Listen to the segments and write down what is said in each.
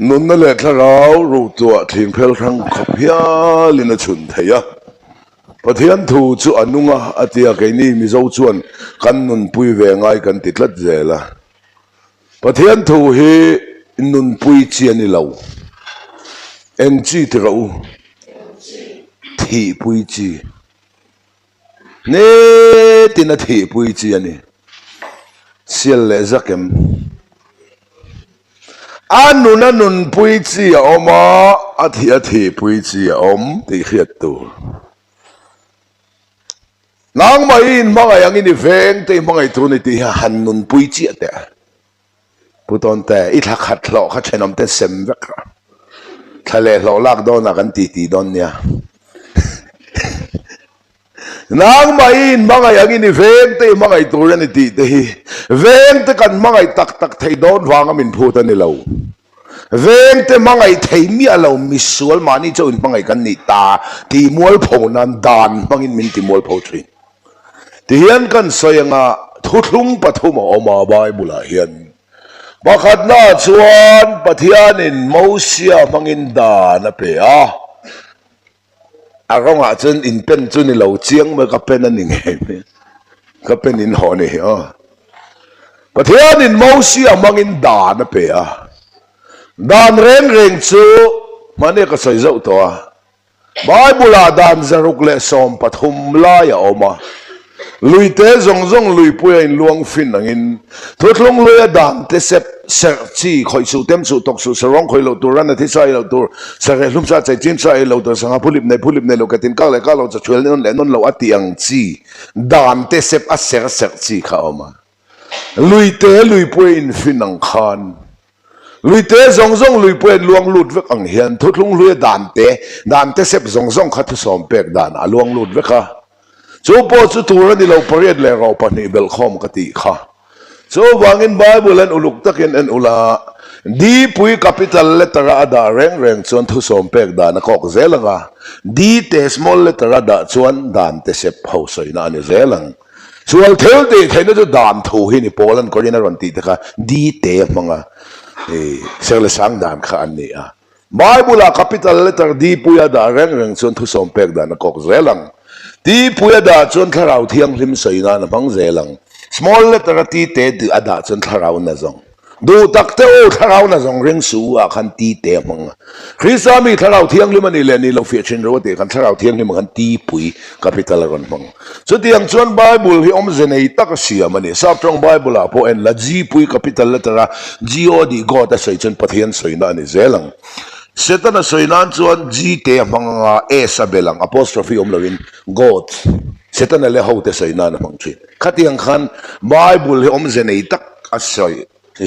นุ่นนั่นแหละถ้าเรารู้ตัวทิ้งเพลทั้งขบยาลินชุนเทียพอเทียนถูจูอนุงะอาทิตย์แค่นี้มีเจ้าชวนกันนุ่นปุยเวงไงกันติดลัดเจละพอเทียนถูเฮนุ่นปุยเชียนี่เราเอ็นจีที่เราที่ปุยจีเน่ตินาที่ปุยจีอันนี้เสียเลสักเอ็มอันนุ่นปุยจีออกมาอาทิตย์ปุยจีออกมาที่เขียนตัวนางไม่อินมังไงยังอินเวงแต่มังไงตัวนี้ที่หันนุ่นปุยจีแต่พูดตอนแต่อีทักขัดหลอกขัดใช้น้ำเต็มเสมเวกทะเลหลอกลากโดนกันตีโดนเนี่ยนางไม่อินมังไงยังอินเวงแต่มังไงตัวนี้ตีที่เวงแต่กันมังไงตักไทยโดนวางมินพูดอันนี้เราเวงแต่มังไงไทยมีอะไรมิสวลมานี่เจ้าอินมังไงกันนี่ตาที่มัวพงนันดานมังอินมินที่มัวพงทรีที่เห็นกันสวยงาทุลุงปฐมออกมาใบบุลาเห็นบักขัดน่าชวนปะเทียนินมูเสียมังอินดานะเปียอารมณ์อาจจะอินเป็นจุนี่เราเจียงเมื่อกับเป็นนั่นเองก็เป็นอินหอนี่ปะเทียนินมูเสียมังอินดานะเปียดานเร่งจูมันเนี่ยก็ใส่เจ้าตัวใบบุลาดานจะรุกเลสอมปฐมลายออกมาลุยเตะจงลุยปุยลวงฟินนังอินทุกลงลุยดานเตะเสพเสกจีคอยสูเต็มสูตกสูสร้องคอยเราตัวรันที่ใส่เราตัวเสกลุ่มชาใจจีนใส่เราตัวสังหาผู้ลิบในเรากตินก้าวเลยก้าวเราจะช่วยเล่นเราอัติยังจีดานเตะเสพอัเสกจีเข้ามาลุยเตะลุยปุยฟินนังคานลุยเตะจงลุยปุยลวงหลุดเวกอังเฮียนทุกลงลุยดานเตะเสพจงขัดสอมเปกดานลวงหลุดเวกจูปอจูตัวนี่เราเปรียดเลยเราปนิเบลคอมกติค่ะจูวางอินไบเบิลอุลุกตะกินอุลาดีปุยcapital letter อาดาเร่งชวนทุสอมเปกดานกอกเซลังอ่ะดีเตส small letter อาดาชวนดานเตเซปเฮาสอยนานี่เซลังชวนเทลตีเทนจะดานทูหินี่โปแลนด์ก็ยังรันตีตะค่ะดีเตมังอ่ะเซลสังดานค่ะอันนี้อ่ะไบเบิล capital letter ดีปุยอาดาเร่งชวนทุสอมเปกดานกอกเซลังที่พูดได้จนทาราวเที่ยงริมสวยนั่นพังเจลัง small letter ที่เตะดูอดาจนทาราวนั่นจงดูตักเตอทาราวนั่นจงเร่งสู้อาคันที่เตะมังคริสต์มีทาราวเที่ยงริมนี่เลยนี่เราเฟียชินรู้ว่าเตะกันทาราวเที่ยงริมกันที่ปุยกับพิตาลกันมังสุดที่ยังชวนไบเบิลที่อมเจเนยตักเสียมันนี่ทราบตรงไบเบิลอ่ะพอเอ็นละจีปุยกับพิตาลเลตระจีโอดีก็แต่ใส่จนปะเทียนสวยนั่นนี่เจลังเสร็จแล้วสวยนั่นชวนจีเตะมังเอสเบลัง apostrophe อมเลวิน God เสร็จแล้วเลยเขาเตะสวยนั่นมังชีขัดยังขันไบเบิลที่อมเจเนยตักอัศสอย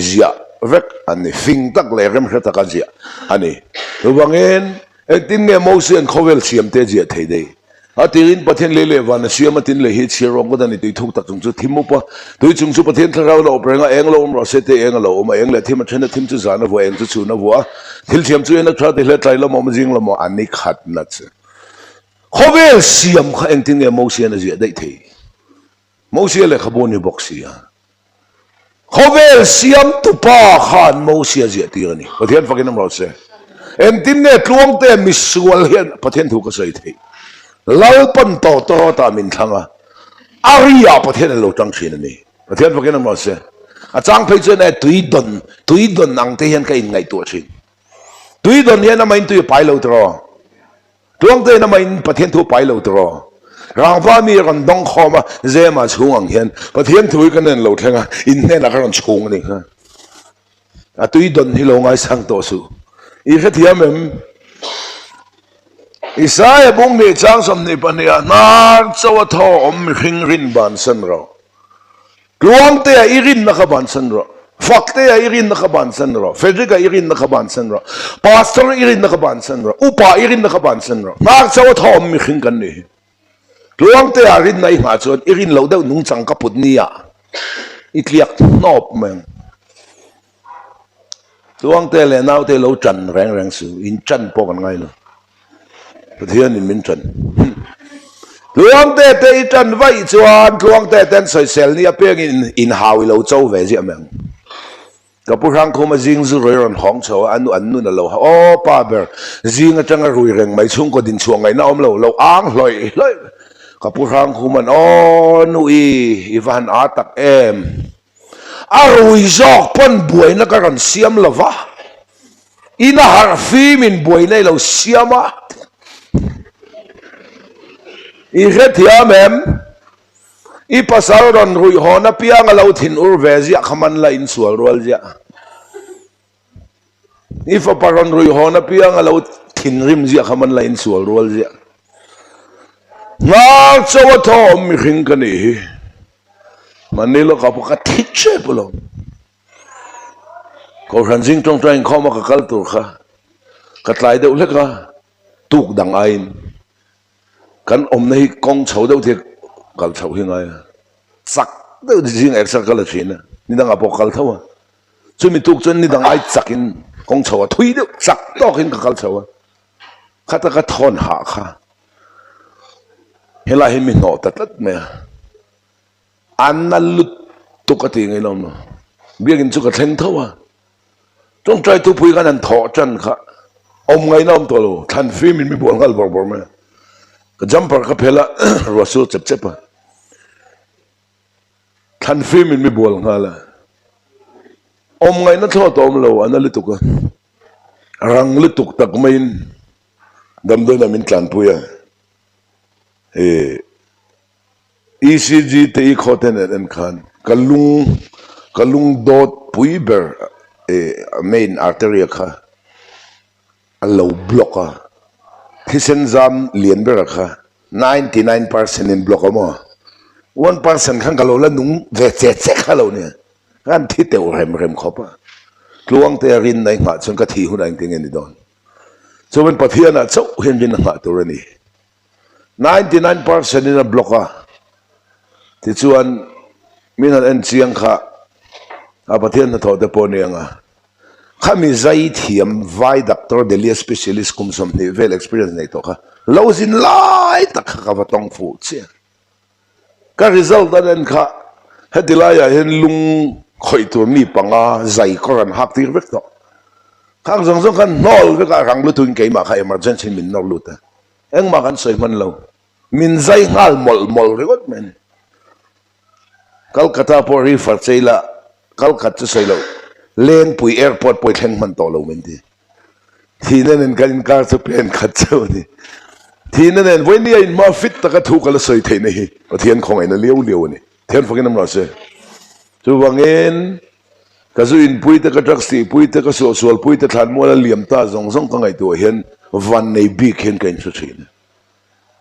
เจียเวกอันนี้ฟิงตักเลยเริ่มเห็นตักเจียอันนี้ระวังเงินเอ็ตินเนี่ยมูสินเขาเวลเสียมเตะเจียเทเดย์อาทิตย์ประเทศเล่วันเสียมาทินเลยฮิตเชียร์ร้องก็ได้ในตัวทุกตักจงจุดทิมมุปะตัวจงจุดประเทศเราเราเปล่งเองเราเราเสด็จเองเรามาเองเลยที่มันชนะทิมจุดจานวัวเองจุดชูนวัวทิลเชียมจุดนักชาติเล่ใจเรามาจริงเรามาอันนี้ขัดนัดเสียเขาเวลเสียมเขาเองทินเนี่ยมูสินเจียได้ทีมูสินเลยขบวนนี้บอกเสียเขาเวลเสียมตุปาขันมูสินเจียตีกันนี่ประเทศฟังกันน้ำเราเสียเองทินเนี่ยลวงเตะมิสวลเฮียนประเทศถูกก็ใส่ทีเราปั้นต่อตามินทังอ่ะอาริยาประเทศเราจังชินนี่ประเทศพวกนั้นมาเสียอาจารย์ไปเจอเนี่ยตุยดนนังเทียนก็อินไงตัวชินตุยดนเนี่ยน้ำมันตุยไปเราตรอดวงเตยน้ำมันประเทศทั่วไปเราตรอร่างฟ้ามีกันดงคอมาเจมาช่วงเห็นประเทศตุยกันเนี่ยเราเท่งอ่ะอินเนี่ยนักการช่วงนี่ค่ะตุยดนที่เราไงสังตัวสู้อีกแค่เทียมเองอิสราเอลบุ้งนี่จังสมนิปเนียนาเจ้าทออมหิงรินบานสันเรากลวงเตะอิรินนักบานสันเราฟักเตะอิรินนักบานสันเราเฟดริกาอิรินนักบานสันเราพาสเตอร์อิรินนักบานสันเราอุปาอิรินนักบานสันเรานาเจ้าทออมหิงกันนี่กลวงเตะอิรินในหาจวนอิรินเราเดานุ่งจังกับปุดนี่อ่ะอิเลียกนอบเมืองกลวงเตะเลยน่าเตะเราจันแรงสูอินจันพอกันไงล่ะประเทศนี้มินจันหลวงเตะจันไว้จวนหลวงเตะใส่เซลนี่เพียงอินฮาวิเราเจ้าเวจิเมืองก kapurang kuma zing zu roi ron hong chaw anu na lo o pa ber zing atanga rui reng mai chung ko din chuang ngai na om lo ang hloi kapurang kuman o nui ivan atak arui jok pon buai na karan siam lava ina harfi min buai na lo siama i retia mem i pasal ron rui hona piang alo thin ur vezi khaman la in sual rol ja i fa paron rui hona piang alo thin rim ji khaman la in sual rol ja nga chawa thom mi khing kani manila ka pa thiche pulo ko ranjing tong train khoma ka kaltur kha katlai de ule ka tuk dang ain kan om nei kong chau deuh the kal chau hi ngai sak deuh jing er sak kala thina ni dang apo kal thawa chumi tuk chen ni dang ai chakin kong chau thui deuh sak to kin ka kal chau khata ka thon ha kha hela hi mi no tat me analut tu ka ti ngai lom no biagin chu ka thleng thawa trong trai tu pui kan an tho chan kha om ngai nom to lo than fi min mi bol ngal bor me ka jumper ka phela rasul chep chepa than fi min mi bol ngala om ngai na tho tom lo analut tu ka rang lutuk tak main dam do na min tlan puya ECG te I khoten en khan kalung dot puiber main artery kha allo blocka thisen jam lien ber kha 99% in block mo 1% khan kalo la nung ve che khalo ne kan thi te rem khopa tluang te rin nai nga chon ka thi hu nang ting ni don so when pathiana chau hen din nga turani 99% in a blocker ti chuan minan en chiang kha apathian na tho te poni anga khami zai thiam vai doctor delia specialist kum som ni vel experience nei to kha lozin lai tak kha va tong fu che ka result dan kha hetilaya hen lung khoi tur mi panga zai koran hak tir vek to khang jong jong kan nol ve ka rang lu tun ke ma kha emergency min nol lu ta eng ma kan soi man lo min zai ngal mol rigot men Kolkata po refer chela Kolkata selo len pui airport poi theng man to lo men ti thina nen kan car to pen khat chau ni thina nen when ni in ma fit ta ka thu kala soi thei nei pathian khong ai na leu ni thian fokin nam ra se chu wangen ka zu in pui ta ka taxi pui ta ka so pui ta than mo la liam ta zong ka ngai to hian van nei big hen kain chu thin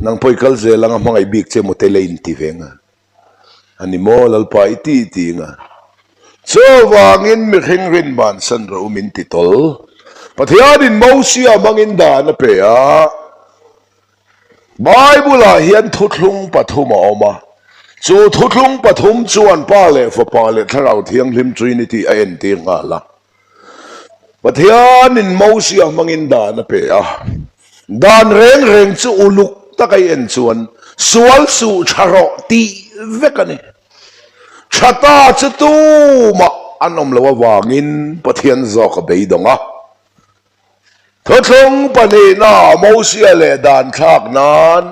nang poi kal je langa mangai big che mo tele in ti venga ani mo lal pa iti nga so wangin mi khing rin ban san ro min ti tol pathian in mo sia mangin da na pe a bible a hian thuthlung pathuma oma chu thuthlung pathum chuan pa le tharau thiang lim trinity a en ti nga la pathian in mo sia mangin da na pe a dan reng chu uluk takai en chuan sual su tharo ti vekani chata chu ma anom lo wangin pathian zo ka beidonga thothong pani na mosia le dan thak nan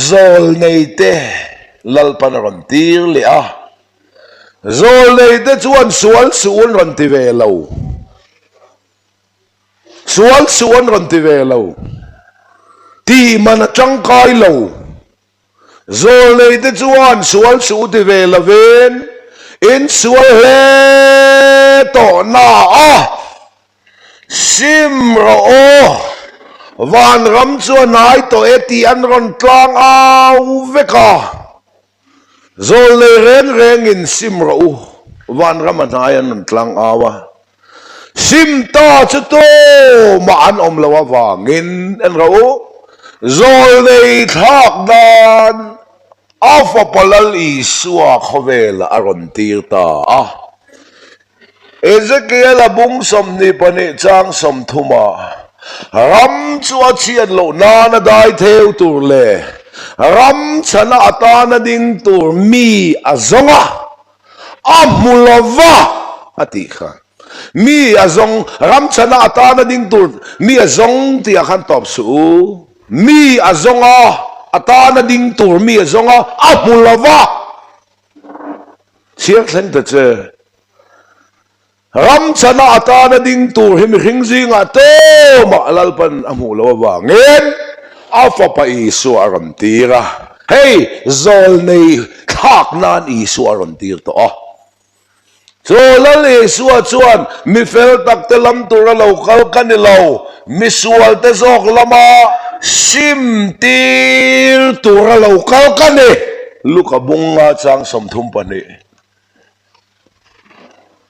zol neite lalpan ron tir le a zol neite chuan sual suun ron ti ve lo sual suun ron ti ve lo ti mana changkai lo zol nei te chuan sual su ti ve la ven in sual le to na a sim ro o van ram chuan nai to eti an ron tlang au veka zol nei reng in sim ro van ram nai an tlang awa sim ta chu to ma an om lawa wangin an ro zol nei thak dan afa palal isua khovela aron tirta Ezekiel abung som ni pani chang som thuma ram chua chian lo na dai theo tur le ram chana atana ding tur mi azonga amulava ati kha mi azong ram chana ata na ding tur mi azong ti akhan top su mi azonga ata na ding tur mi azonga apulawa siang thleng ta che ram chana ata na ding tur him hingzinga to ma lalpan amulo wa ngen afa pa isu aram tira hey zol nei khak nan isu aram tir to so lal isu chuan mi fel tak te lam tur lo kal kan lo mi sual te zok lama sim tir tur lo kal kan e luka bunga chang som thum pa ni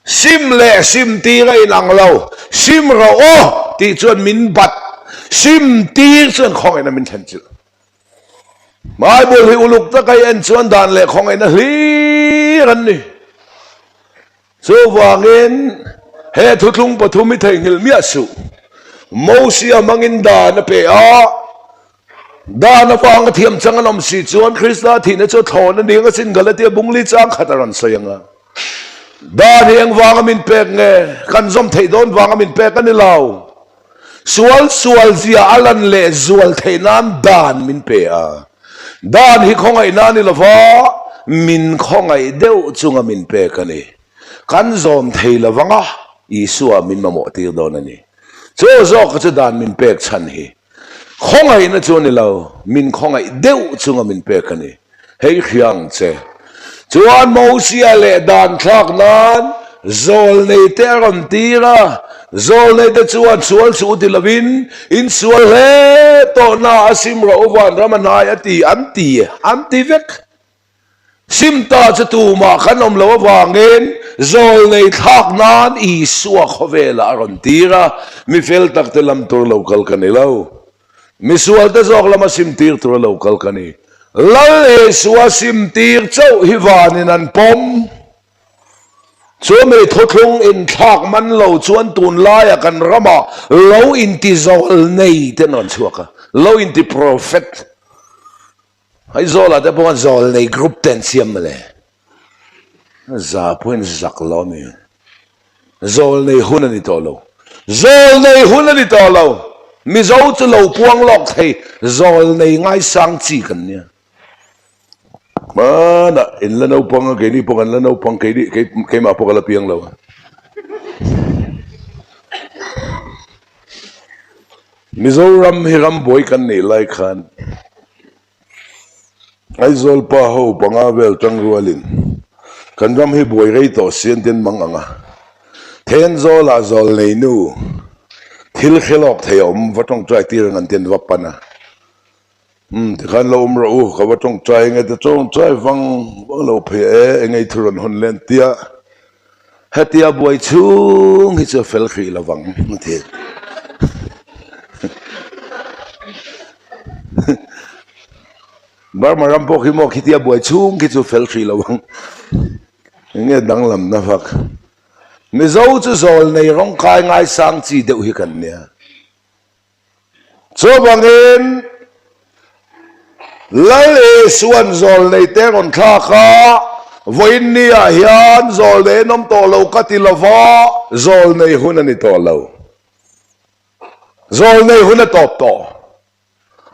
sim le sim tir ai lang lo sim ro o ti chuan min bat sim tir chuan khong ena min than chu mai bul hi uluk ta kai en chuan dan le khong ena hli ran ni so wangin he thutlung pathumi thei ngil mi asu mosia mangin da na pe a da na wang thiam changanom si chuan krista thina chu thon ani nga sin galati bungli chang khataran soyanga da riang wang min pek nge kan zom thei don wang min pek ani lau sual zia alan le zual thei nan dan min pe a dan hi khongai nani lova min khongai deu chunga min pek ani kan zom thei lawanga isua min mamo tir don ani so ka chu dan min pek chan hi khongai na chu ni lo min khongai deu chunga min pek ani hei khiang che chuan mosia le dan thak nan zol nei te ron tira zol nei te chuan sual su ti lovin in sual he to na asim ro wan ramanai ati anti vek simta cha tu ma khanom lo wangin zol nei thak nan i suwa khovela ron tira mi fel tak te lam tur local kanilo mi sual te zok lama sim tir tur local kani lal e suwa sim tir chau hiwanin an pom chu me thotlung in thak man lo chuan tun laia kan rama lo in ti zol nei te non chuaka lo in ti prophet ai zola te pon zol nei group ten siam le za point zak lo mi zol nei hunani tolo zol nei hunani tolo mi zo chu lo puang lok thei zol nei ngai sang chi kan nia mana in la no pang ke ni pang la no pang ke ma pang la piang lo Mizoram hiram boy kan ni lai khan ai zol pa ho pangavel tang rualin kan ram hi boy rei to sian ten manganga ten zola zol nei nu thil khelok thayom watong trai tir ngan ten wapana ti khan lo ro ka watong trai nge te chong trai wang lo phe e ngai thuron hon len tia hatia boy chung hi chu fel khi lawang the bar maram po khimo khitia boy chung ki chu fel khi lawang nge dang lam na fak mi zo chu zol nei rong kai ngai sang chi deuh hi kan nia cho bangin lale suan zol nei te ron kha kha voin nia hian zol le nom to lo ka ti lova zol nei hun ani to lo zol nei hun a top to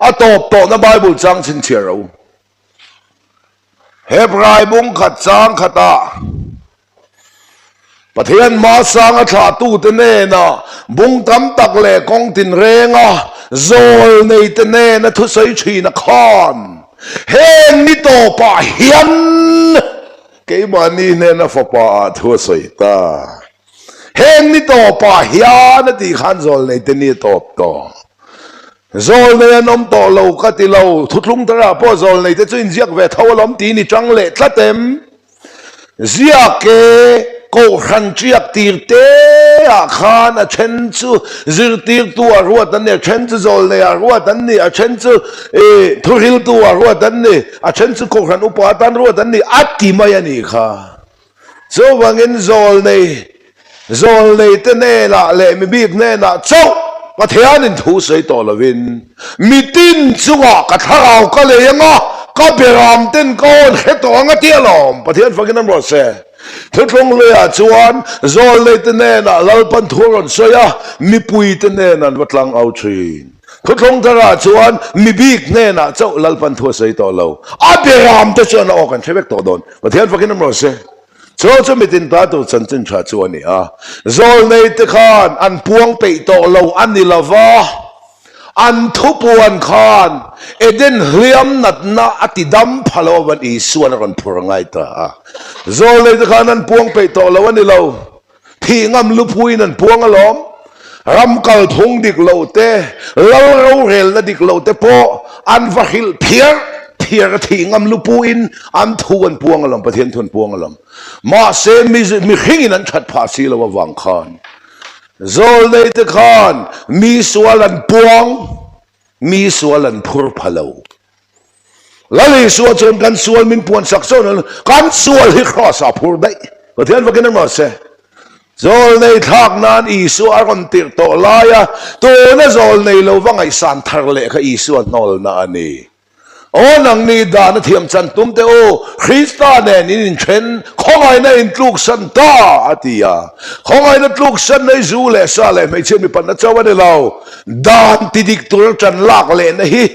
a top to na bible chang chin chero hebrai bung khat chang khata pathian ma sang a tha tu te ne na bung tam tak le kong tin renga zol nei te ne na thu sei chi na khan hen ni to pa hian ke mani ne na fa pa thu sei ta hen ni to pa hian ti khan zol nei te ni top to zol nei anom to lo ka ti lo thutlung tara po zol nei te chu in ziak ve thawlom ti ni chang le tlatem ziak ke ko khan chiak tir te a khan a chen chu zir tir tu a ruat an ne chen chu zol nei a ruat an ni a chen chu thuril tu a ruat an ni a chen chu ko khan upa tan ruat an ni ati mai ani kha so wangin zol nei te ne la le mi bik ne na chau pathian in thu sei to lovin mitin chunga ka tharau ka le yanga ka beram ten kon he to anga tialom pathian fakin an ro se ทุกงเลยจวนโซลเลยตเนน่ะลลปันทัวร์สอยมีปุยตเนน่ะวัดลังเอาชีนทุกงตระจวนมีบิ๊กเนน่ะเจ้าลลปันทัวร์ใส่ต่อเราอาเบรามจะชวนออกกันใช่ไหมตัวโดนประเทศฟังกินน้ำร้อนเสโซลจะมีตินตาตัวฉันจึงชาจวนนี่โซลในตะคานอันพวงไปต่อเราอันนี้ละวะอันทุบวนคานเอเดนเรียมนัดนาอติดัมพะโลวันอีส่วนกันพูดง่ายตาโซเลยตะขานั้นพวงไปต่อแล้ววันนี้เราที่งำลุพุยนั้นพวงอลอมรำกัลทงดิกเราเตะเราเรลนะดิกเราเตะพออันวัฮิลเพียร์ที่งำลุพุยนอันทวนพวงอลอมประเทศทวนพวงอลอมมาเซมีขิงนั้นชัดภาษีเราว่าวังคานโซเลยตะขานมีส่วนปวงมีส่วนพูดพะเลวแล้วเลยส่วนจนกันส่วนมินปวนสักส่วนกันส่วนที่ข้อสอบพูดได้ประเทศว่ากันนั่นหมดเสโซลในทางนั้นอีส่วนคนติดต่อลายตัวนั้นโซลในเราว่าไงสันทะเลก็อีส่วนนอลนานี่โอ้นังนี่ดานเทียมจันตุมเตโอคริสตาเนี่ยนี่เช่นของไอ้นั่นลูกสันตาอติยาของไอ้นั่นลูกสันในจูเลสาเลไม่เชื่อมีปัญหาเจ้าวันเดียวดานติดิกตัวจันลากเลนนี่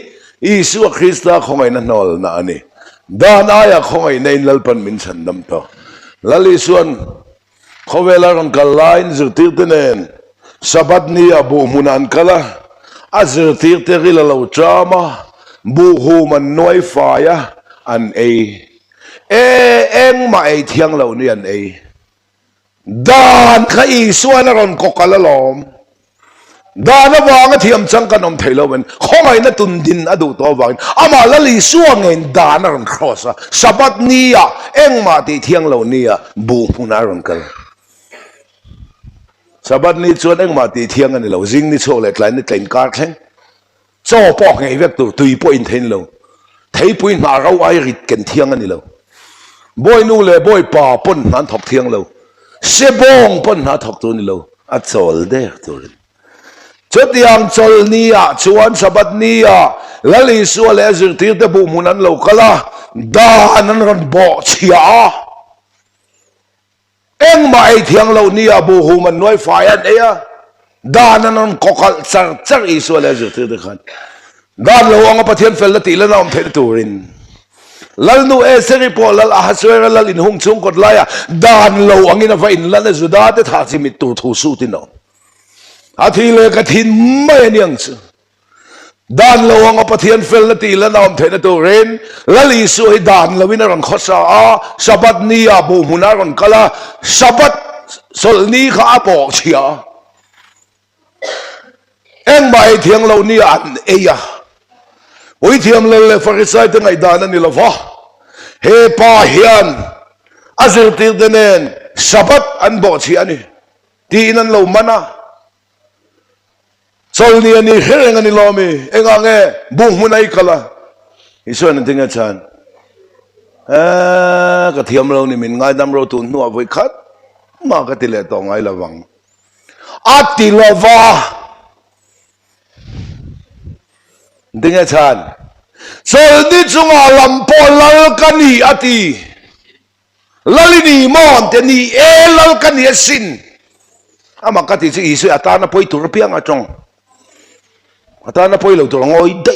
อีสุคริสตาของไอ้นั่นนอลนานี่ดานอายะของไอ้นั่นลปันมินสันดัมโตแล้วลิส่วนเขาเวลากันกัลไลน์จุดที่เนนสับัดนี้บูมุนันกัลอาจุดที่กิลเราจามาบูฮูมันน้อยฝ่ายอันเองมาเที่ยงเหล่านี้อันด้านข้าอีส่วนนั้นก็กละลอมด้านวางเทียมจังกันอมเทลวันข้องไอ้นั่นตุนดินอดูตัววางอามาละลีส่วนเงินด้านนั้นครอสสับัดนี้เองมาที่เที่ยงเหล่านี้บูฮูนั้นกันสับัดนี้ส่วนเองมาที่เที่ยงกันนี่เราจิงนี่โชว์เล็กๆนี่เต็มการแข่งโซ่ปอกไงเวกตัวตุยป่วยอินเทนเราเทยป่วยมาเราไอ้ริดกันเที่ยงกันนี่เราบ่อยนู่นเลยบ่อยป่าปนนั้นถกเที่ยงเราเสบงปนนั้นถกตัวนี่เราอัดโซลเดอร์ตัวนี้จุดยังโซลนี่ชวนสบัดนี่แล้วลิสวเลจุดที่เตบุมุนันเราก็ละดานันรันบ่เชียเอ็งมาไอเที่ยงเรานี่บูฮูมันน้อยฝ่ายอันด้านนั้นก็กจักอิสวเลจุดที่เด็กขันด้านเราอังประเทศเฟลติแล้วน้องเทนตูรินลัลนูเอเซริโปลัลอาฮัสเวรลัลอินหงซุงกดไล่ด้านเราอังอินฟ้าอินลันจุดาเตท่าสิมิตูทูสูตินองอาทิเลกทินไม่เนียงส์ด้านเราอังประเทศเฟลติแล้วน้องเทนตูรินลัลอิสวยด้านเราวินารังข้อสาสับัดนี้บูมุนารังกะลาสับัดสลนี้ข้าบอกเชียเอ็งไปเที่ยงเรานี่อันวิเทียมเลยฟาริสัยตั้งไงดานันนี่ละฟ้าเฮปาเฮียนอาศัยติดเนนสับัดอันบอกเชียนี่ที่นั่นเรามันโซลนี่อันนี้เฮงอันนี้เรามีเอ็งอ่างเงบุ้งหุ่นไอ้กะละอิสวนนั่นถึงอาจารย์ก็เทียมเรานี่มันง่ายดำเราตุนนัวไว้คัดมาก็ติเลตองไงละวังอาติลาวาดึงอาจารย์โซลนี่จงอาลัมพอลัลกันนี่อติลัลนี่มอนเตนี่ลัลกันนี่สินอามากัติสิอิสุอาตานะพอยตุรเปียงอาจงอาตานะพอยเราตุรงอยได้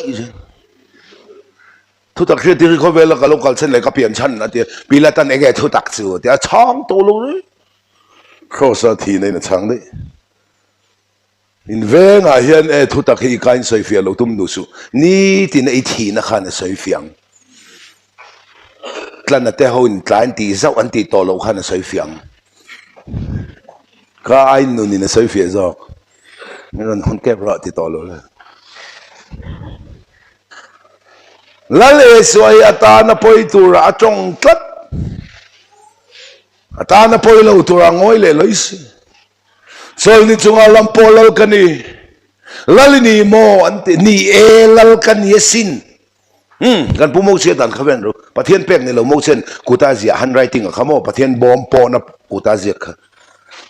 ทุตักเชื่อที่เขาเวลากับลูกกัลเซนเลยก็เปลี่ยนชั้นนะที่ปีละตันเองทุตักสิวที่ช่างโตเลยข้อสัตย์ในนั้นช่างได้อินเวงอาเฮียนทุตักให้การใส่เฟียเราตุ้มดูสุนี่ที่ในที่นักขันใส่เฟียงกลั่นแต่เขาอินกลั่นที่เจ้าอันที่โตเราขันใส่เฟียงก็ไอ้นู่นนี่ใส่เฟียจ้ะนี่เราคนแก่เราที่โตเราเลยแล้วเลยสวยอาตาณพอยตัวระจงตัดอาตาณพอยเราตัวระงอยเลยสิโซลนี่จงอาลัมพอลัลกันนี่ลัลนี่โมอันที่นี่ลัลกันนี่สินกันผู้มุ่งเสียดันเขาเป็นรู้ประเทศเป็กนี่เรามุ่งเส้นกูตาเสียฮันไรติงกับเขาโมประเทศบอมปอนะกูตาเสียค่ะ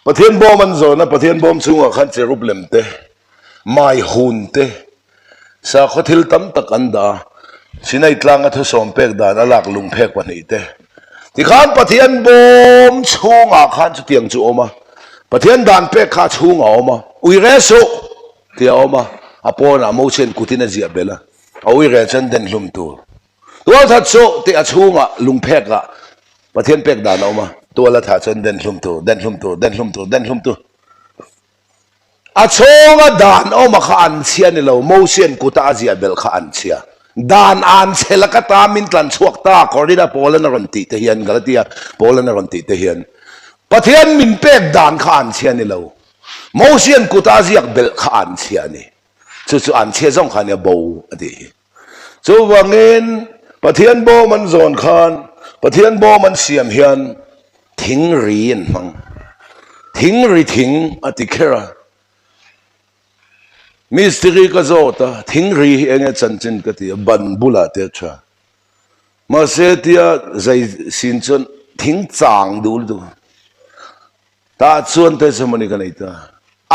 ประเทศบอมมันโซนะประเทศบอมสูงกว่าขันเจรูปเล่มเตะไม่หุ่นเตะสักทิลตั้มตะกันดาสินัยตลางอัฐสมเป็กดานอลักลุงเป็กวันนี้เตะ ที่ข้ามปะเทียนบมชูงอาคารจะเตียงจูอมาปะเทียนด่านเป็กขาชูงอมาอุยเรสุที่อมาอปอนะโมเชนกุตินเจียเบล่าอุยเรชันเดินลุมตัวทัดโซที่อาชูงอ่ะลุงเป็กอ่ะปะเทียนเป็กด่านอมาตัวละทัดชันเดินลุมตัวอาชูงอ่ะด่านอมาข้าอันเชียนี่เราโมเชนกุตาเจียเบลข้าอันเชียด่านอันเชลกตามินตันชวกตาคอริดาโปลนรันติเทียนกาลตียโปลนรันติเทียนปะเทียนมินเป็กด่านข้าอันเชียนี่เราโมเชนกุตาเจียเบลข้าอันเชียนี่จู่อันเชียจงข้าเนี่ยโบอดีจู่ว่าเงินปะเทียนโบมันโซนขันปะเทียนโบมันเสียมเฮียนทิ้งรีนมังทิ้งรีทิ้งอติเคระมิสติรีก็โจตาทิ้งรีเองจันจินก็ตีบันบุลาเตชะมาเสียที่ใจสินจนทิ้งจางดูตาชวนเตสมันนี่กันไอ้ตา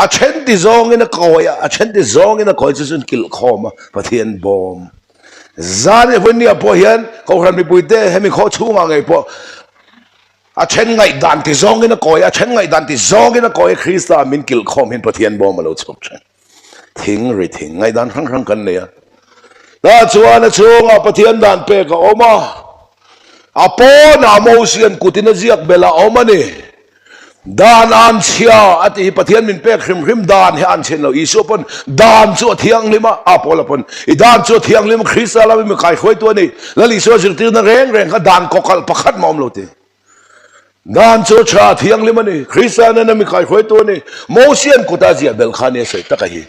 อาเชนติซองอินะคอยอาเชนติซองอินะคอยจะสุนกิลข้อมาปะเทียนบอมจานวันนี้พอเห็นเขาทำมีปุยเต้ให้มีข้อชูงอะไรพออาเชนไงดันติซองอินะคอยอาเชนไงดันติซองอินะคอยคริสต์มินกิลข้อมินปะเทียนบอมมาแล้วจบทิ้งหรือทิ้งไงดันครั้งกันเนี่ยแล้วชวนช่วงปะเทียนดันเปกออกมาอาปอนามอเซียนกุตินเจียกเบลาออกมาเนี่ยดานอันเชียอติปะเทียนมินเปกริมดานให้อันเชียนเราอีสุปนดานชัวเทียงลิมาอาปอละปนอีดานชัวเทียงลิมาคริสต์เราไม่มีใครคุยตัวนี้แล้วลิสัวจิตนั้นแรงก็ดานกอกลประคัดมอมโลติดานชัวชาเทียงลิมานี่คริสต์นั้นไม่มีใครคุยตัวนี้โมเซียนกุตาเจียเบลคานี่ใส่ตะกี้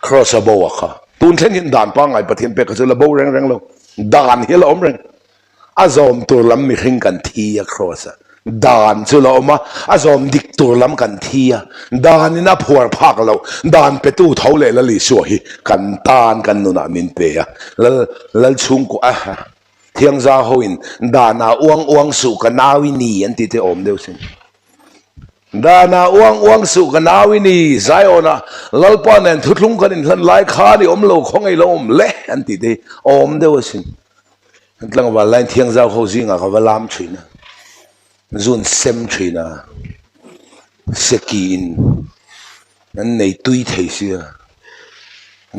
ครอสบัวค่ะตุนเช่นหินด่านปังไงปะเทียนเปกก็จะระบบแรงเราด่านเฮลอมแรงอาจอมตัวลำมีหิงกันทีอะครอสด่านสุลอมาอาจอมดิกตัวลำกันทีอะด่านนี่นะผัวพักเราด่านไปตู้เท่าเลยละลิสวยกันตานกันนุนามินเปียแล้วชุงกูอ่ะเที่ยงซาโฮอินด่านาอ้วงสุกันนาวินีอันที่เตอมเดียวสิดานาอ้วงสุกันนาวินีใจโอนะลัลปานันทุลุงกันอินทันไลขาดิอมโลของไอ้ลมเละอันที่เตอมเดียวสินั่นแปลว่าไลน์เที่ยงเจ้าเขาจริงอะเขาว่าลามชีนะจุนเซมชีนะสกีนนั่นในตุยเทียเสีย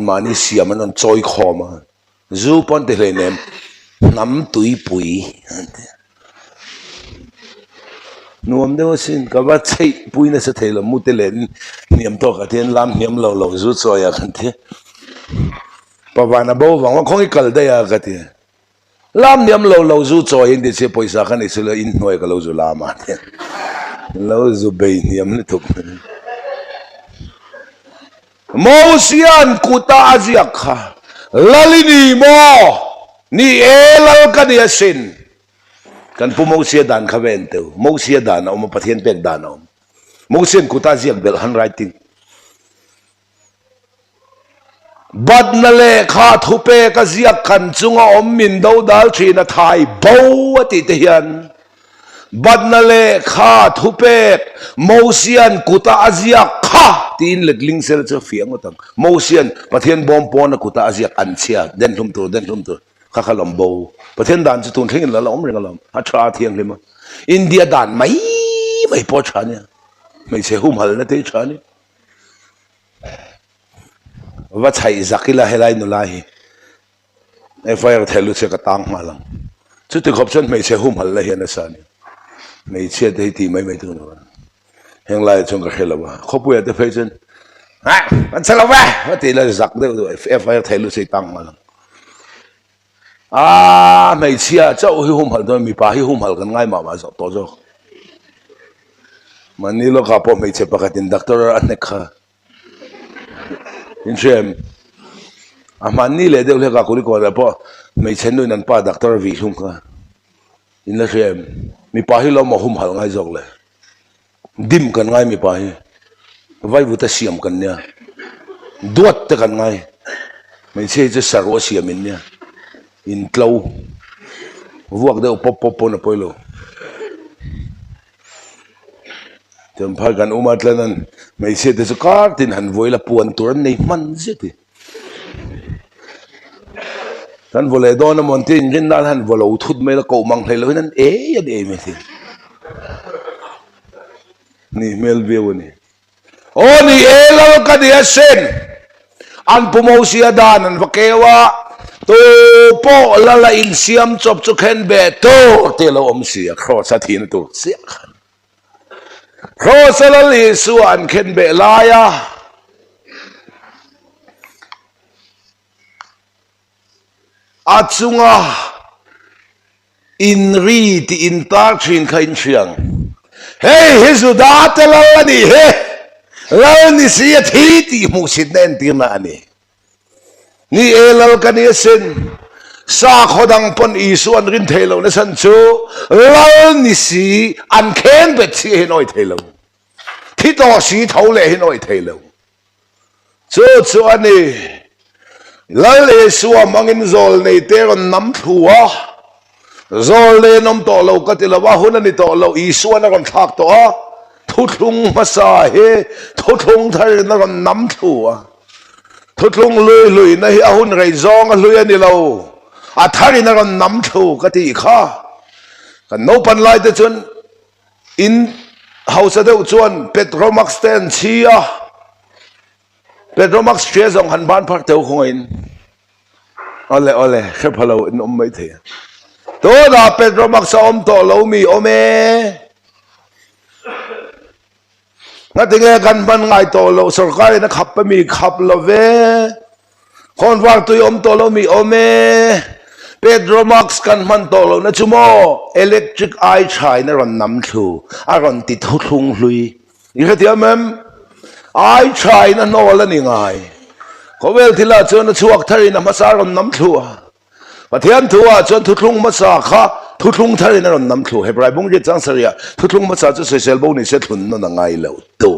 มันนี่เสียมันนั่นจอยคอมาจูปนเตเลยเนี่ยน้ำตุยปุยนวมเดียวสิก็ว่าใช่ปุยนั่นสะเทลมุตเลนเนียมตัวกันเทียนลามเนียมเราจุดซอยกันเทียปะวานาบ่หวังว่าคงอีกกันได้ยากันเทียลามเนียมเราจุดซอยอินเดียเสียปอยสักกันอิสระอินหน่วยก็เราจุลามาเทียเราจุเบย์เนียมนี่ทุกโมเซียนกุตาอาเซียค่ะลลินีโมนี่เอลลกันยาสินกันผู้โมเซียดานข้าเวนเตอโมเซียดานเอามาปะเทียนเป็กดานเอาโมเซียนกุตาเซียกเบลฮันไรติงบัดนั่นแหละข้าทุเปกเซียกันจุงอมมินดาวดาลชีนาไทยบ่าวติเทียนบัดนั่นแหละข้าทุเปกโมเซียนกุตาเซียข้าตีนเล็กลิงเซลจะเฟียงมาตั้งโมเซียนปะเทียนบอมปอนกุตาเซียอันเชียเด่นทุ่มตัวข้าขลมโบประเทศด่านจะตุนทิ้งแล้วล้อมเรื่องล้อมฮัชราเทียงเลยมั้งอินเดียด่านไม่พอชาเนี่ยไม่ใช่หุ่มหัลนะเตชาเนี่ยว่าใช่จักริลาเฮลัยนุลาฮีไอ้ไฟร์เทลุเสกตังมาลังสุดที่ขบฉันไม่ใช่หุ่มหัลเลยเฮนัสานี่ไม่เชื่อที่ที่ไม่ถึงนะเฮงไล่จงกระเฮลวะขบปุยแต่เพจนฮะมันสลับว่าที่เราจักเดียวไอ้ไฟร์เทลุเสกตังมาลังไม่เชื่อเจ้าหิหุ่มหัลตัวมีป่าหิหุ่มหัลกันง่ายมากๆสักตัวจ้ะมันนี่เราขับผมไม่เชื่อปกติด็อกเตอร์อันนี้ค่ะอินเชมมันนี่เลยเดี๋ยวเรียกคุยก่อนแล้วพอไม่เช่นด้วยนั่นป้าด็อกเตอร์วิชุมค่ะอินเชมมีป่าหิเรามาหุ่มหัลง่ายจังเลยดิมกันง่ายมีป่าหิไว้บุตรเสียมกันเนี่ยดวดแต่กันง่ายไม่ใช่จะสารวัตรเสียมินเนี่ยอินเตาวัวเดียวปปนะไปโลจำพากันอุมาตแล้วนั้นไม่ใช่แต่สุการตินหันไว้ละปวนตัวในมันเสียที กันวอลเลย์ดอนมันที่รินนั่นหันวอลเลย์ทุดไม่ละกูมังเลยนั่นยันไม่สินี่เมลวิวนี่โอ้นี่แล้วกันเนี่ยเซนอันปุ่มเอาเสียดานันว่าเกว่าตัวพ่อละอินเสียมจบจุกเห็นเบตัวเตลอมเสียครอสทีนตัวเสียขันครอสละลิสวนเห็นเบลายาอาจุงาอินรีที่อินตาชินขันเชียงเฮ้ยฮิสุดาเตลานี่เฮ้แล้วนี่เสียทีที่มุสิดเนนตีนานี่นี่ลกันนี่สินสาขดังปนอีส่วนรินเทลนี่สันจูแล้วนี่สีอันเข็นเบ็ดสีให้น้อยเทลที่ต่อสีเท่าเล่ให้น้อยเทลจูอันนี้แล้วเลยสัวมังอินโซลในเตรอนน้ำผัวโซลเลยน้ำต่อเราก็ติละว่าหุ่นนี่ต่อเราอีส่วนนั่นก็ทักตัวทุกลุงภาษาเฮทุกลุงไทยนั่นก็น้ำผัวทุกลุงลุยนะเฮอาหุ่นไรจองกันลุยนี่เราอาทารินั่นก็น้ำผัวก็ที่ข้ากันโนปันไลแต่จนอินเฮาสะเดวจวนเปโตรมักสเตนเชียเปโตรมักสเชียส่งหันบ้านพักเตวคงอินเอาเลยแค่พะเราอินไม่เถียตัวน่ะเปโตรมักสอมต่อเรามีโอเมงั้นถึงไงกันบันไงต่อเราสกายนะขับไปมีขับเราเวคนวางตัวยอมต่อเรามีโอเมเปโตรมักกันมันต่อเรานะชั่วโมงอิเล็กทริกไอชายนะรันน้ำชูอารันติดทุ่งลุยอีกทีมั้มไอชายนะโน่ละนี่ไงเขาเวลที่ละจนช่วงทะเลน้ำมาสารันน้ำชูประเทศทัวจนทุกลุงมาสาขาทุกลุงทะเลนั้นน้ำถูเฮบไรบุ้งจะจังเสียทุกลุงมาสาจะเสียบุ้งนี่เสียทุนนั่นไงแล้วตัว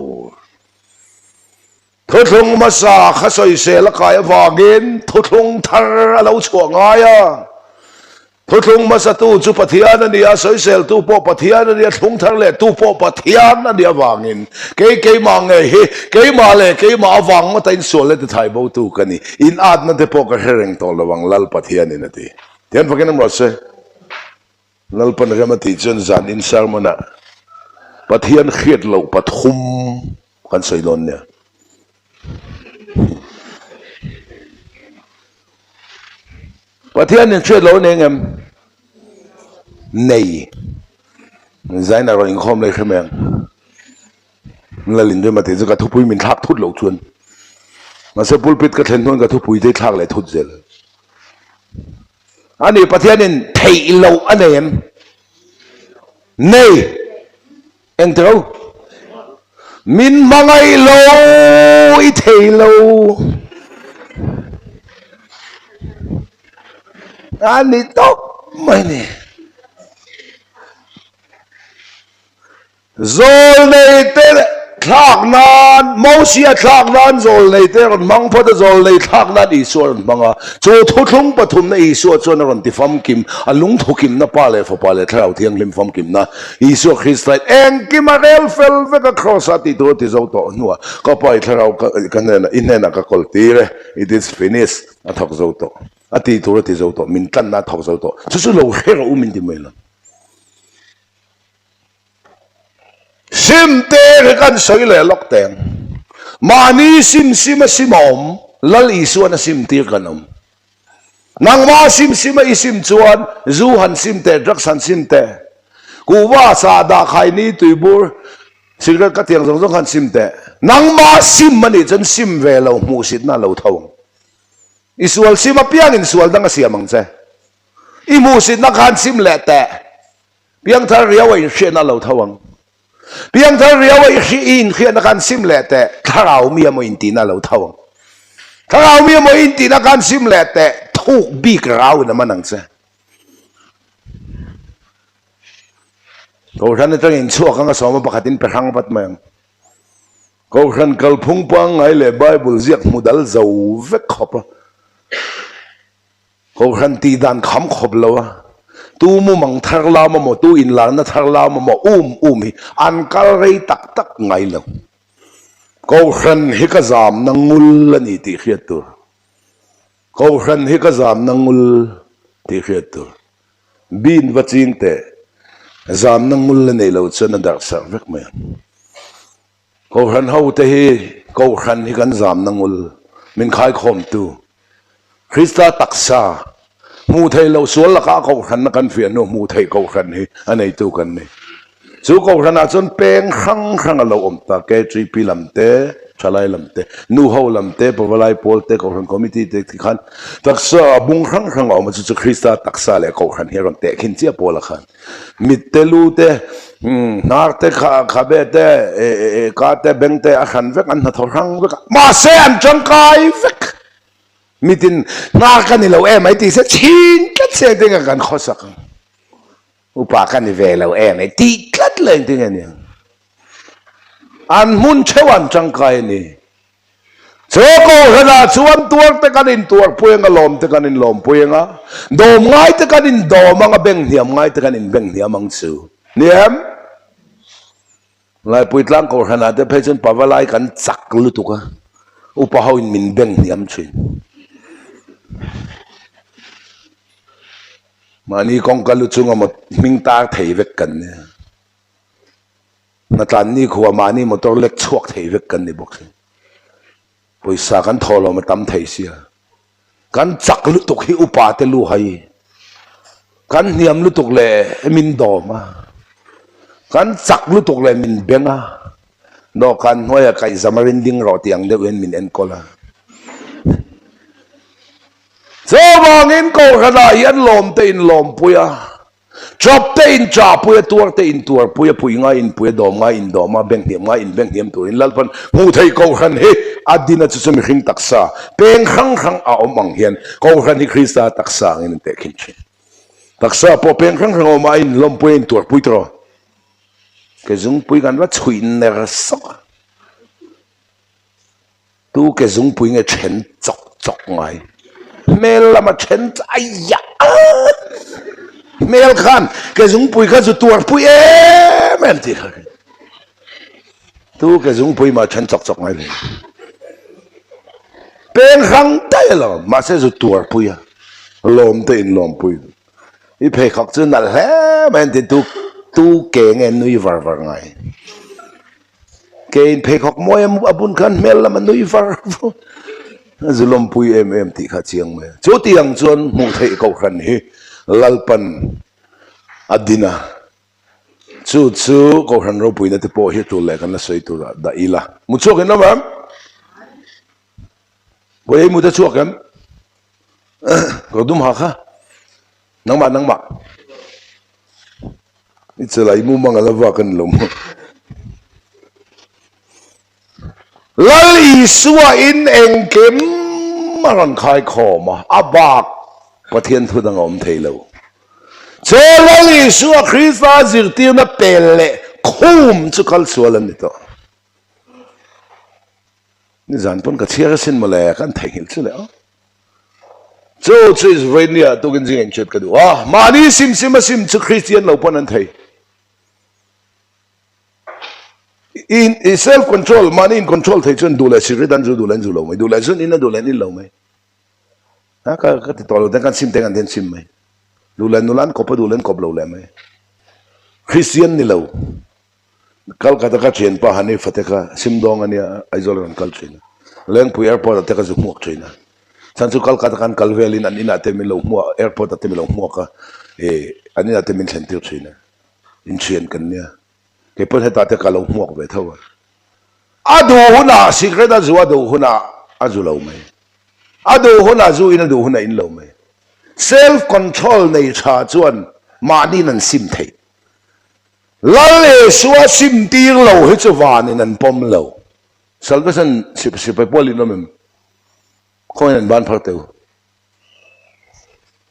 ทุกลุงมาสาขาเสียละกายวากินทุกลุงทะเลเราช่วงไงอ่ะทุกลุงมาสาตู้จุปะเทียนนั่นเดียเสียตู้ปอปะเทียนนั่นเดียทุงทะเลตู้ปอปะเทียนนั่นเดียวากินเก๋มาไงเฮ้เก๋มาเลยเก๋มาวางมาแต่อินส่วนเลยที่ไทยบูตู้กันนี่อินอาดนั่นเดปอกระเฮงตัวระวังลัลปะเทียนนี่นั่นทีเทียนพักน้ำรถเสลัลปนกรรมติจนจานอินซาร์มนะปะเทียนเขียดเหล่าปะทุมกันใส่ลนเนี่ยปะเทียนเนี่ยเชื่อเราเนี่ยไงเนยใจน่ารังคอมเลยใช่ไหมแล้วลินด้วยมาถึงจะกระทุบปุยมินทักทุดเหล่าชวนมาเสปุลปิดกระเทนทวนกระทุบปุยได้ทักเลยทุดเจลอันนี้ประเทศนี้เทยโลอันนี้นี่เอ็นเตอร์มินมังไอโลอีเทยโลอันนี้ตบไม่เนี่ยโซลในเตะทากนานมอเสียทากนานโซลในเตะกันมังพอจะโซลในทากนานอีส่วนมังอ่ะโจทุกลุงปฐุมในอีส่วนส่วนนั้นที่ฟัมกิมอันลุงทุกิมนะป้าเลยฟ้าป้าเลยเท่าเที่ยงลิมฟัมกิมนะอีส่วนคริสต์เองกิมาเรลเฟลเวก็ครอสติตัวที่เจ้าตัวนัวก็ไปเท่ากันเนี่ยอินเนน่ะก็กอลตีเลย it is finished อันทักเจ้าตัวอันที่ตัวที่เจ้าตัวมินตันนะทักเจ้าตัวสุดๆเราเฮโร่มินที่ไม่ละซิมเตะกันสวยเลยล็อกแตงมานี่ซิมอมลัลอีส่วนซิมเตะกันนางมาซิมอีซิมจวนจูหันซิมเตะรักสันซิมเตะกูว่าซาดาใครนี่ตุยบูร์สิ่งนั้นก็เตียงสองหันซิมเตะนางมาซิมมันนี่จนซิมเวลามูสิตน่าเราท้องอิสวลซิมเปียงอิสวลตั้งเสียมังเจอิมูสิตนักหันซิมเละแต่เพียงทาเรียวไอ้เชน่าเราท้องเพียงเธอเรียกว่าอินเขียนการซิมเละแต่ถ้าเรามีมอินตีน่าเราเท่าถ้าเรามีมอินตีน่าการซิมเละแต่ทุกบีกเราเนี่ยมันนั่งเสียก็ท่านจะเห็นชั่วข้างสองมาประกาศเป็นพังปัดเมืองก็ท่านกลพุงปังไงเลยไบเบิลเรียกมุดัลเจ้าเวกขบก็ท่านตีดันคำขบแล้วตูมุมังทารลามาหมดตูอินหลังนะทารลามาหมดฮีอันกัลเรยตักไงล่ะก็ขันฮิกซามนังงุลนี่ที่เขียนตัว câu khăn hi ka zam nangul ti khiat tu bin vaching te zam nangul le nei lo chen dar sak vek me câu khăn hau te hi câu khăn hi kan zam nangul min khai khom tu Krista taksa mu thei lo sual la ka câu khăn na kan fian no mu thei câu khăn hi anei tu kan nei chú câu khăn a chon peng khang khang lo om ta ke tri pi lam te chalai lam te nu ho lam te pawalai pol te câu khăn committee te khan taksa bung khang khang om chu Krista taksa le câu khăn hi ron te khin chia pol khan mit te lu te nar te kha be te ka te beng te a khan vek an na thor hang vek ma se an chang kai vek mitin nar kan ni lo em ai ti se chin kat se te kan khosak upa kan ni ve lo em ai ti kat le ti nge ni an mun chewan chang kai ni cho ko hana chuan tuar te kan in tuar puenga lom te kan in lom puenga dom ngai te kan in dom anga beng hiam ngai te kan in beng hiam ang chu niam lai puitlang ko hana te phechen pawalai kan chak lu tuka upa ho in min beng hiam chin mani kong kalu chunga mot ming tar thei vek kan ne na tan ni khuwa mani motor lek chuak thei vek kan ni bok poisa kan tholo ma tam thei sia kan chak lu tuk hi upa te lu hai kan niam lu tuk le min do ma kan chak lu tuk le min benga no kan hoya kai zamarin ding ro tiang de wen min en kola so mangin ko khana yan lom te in lom puya chop te in cha puya tuar te in tuar puya puinga in puya dom nga in doma beng hiam nga in beng hiam turin lalpan mu thei ko khan he adina chu sumi khing taksa peng khang khang a omang hian ko khan hi Krista taksa ngin te khin chi taksa po peng khang khang oma in lom puya in tuar pui tro ke zung pui kan wa chuin ner sok tu ke zung pui nge chen chok chok ngai mel lama chen aya mel khan ke zung pui kha zu tuar pui men ti kha tu ke zung pui ma chen chok chok ngai le pen khang tai lo ma se zu tuar pui lom te in lom pui i phe khak chu nal he men ti tu ke nge nui var var ngai ke in phe khak moi abun khan mel lama nui var zulom pui em ti kha chiang me chu tiang chuan mu thei ko khan hi lalpan adina chu ko khan ro pui na te po hi tu le kan la soi tu da ila mu chu ke na mam boi mu ta chu kam ko dum ha kha nang ma itselai mu manga la va kan lom lal isua in engkem maran khai khoma abak pathian thu dang om theilo che lal isua Krista zirti na pelle khum chu kal sualan ni to ni zan pon ka chiar sin mala kan thengil chu le chu is venia to gen jing chet ka du mani sim chu Christian lo pon an thei in self control money in control thei chun dula secret dan du len zu lo mai dula chun in du len in lo mai ka ti tolo dan kan sim te kan den sim mai nulan ko pa dulen ko lo le mai Christian ni lo kal ka ta ka chen pa hani fateka sim dong ania aizol ran kal chen leng pu airport ta ka zu muak china chan chu kal ka ta kan kalvelin an ina te mi lo mu airport ta te mi lo mu ka anina te min sentir china in chen kan nia ke pon heta te ka lo muak ve thawa adu huna secret azu adu huna azu lo mai adu huna zu in adu huna in lo mai self control nei cha chuan mani nan sim thei lale suwa sim tir lo hi chu van in an pom lo salvation sip poli no mem khoin an ban phar teu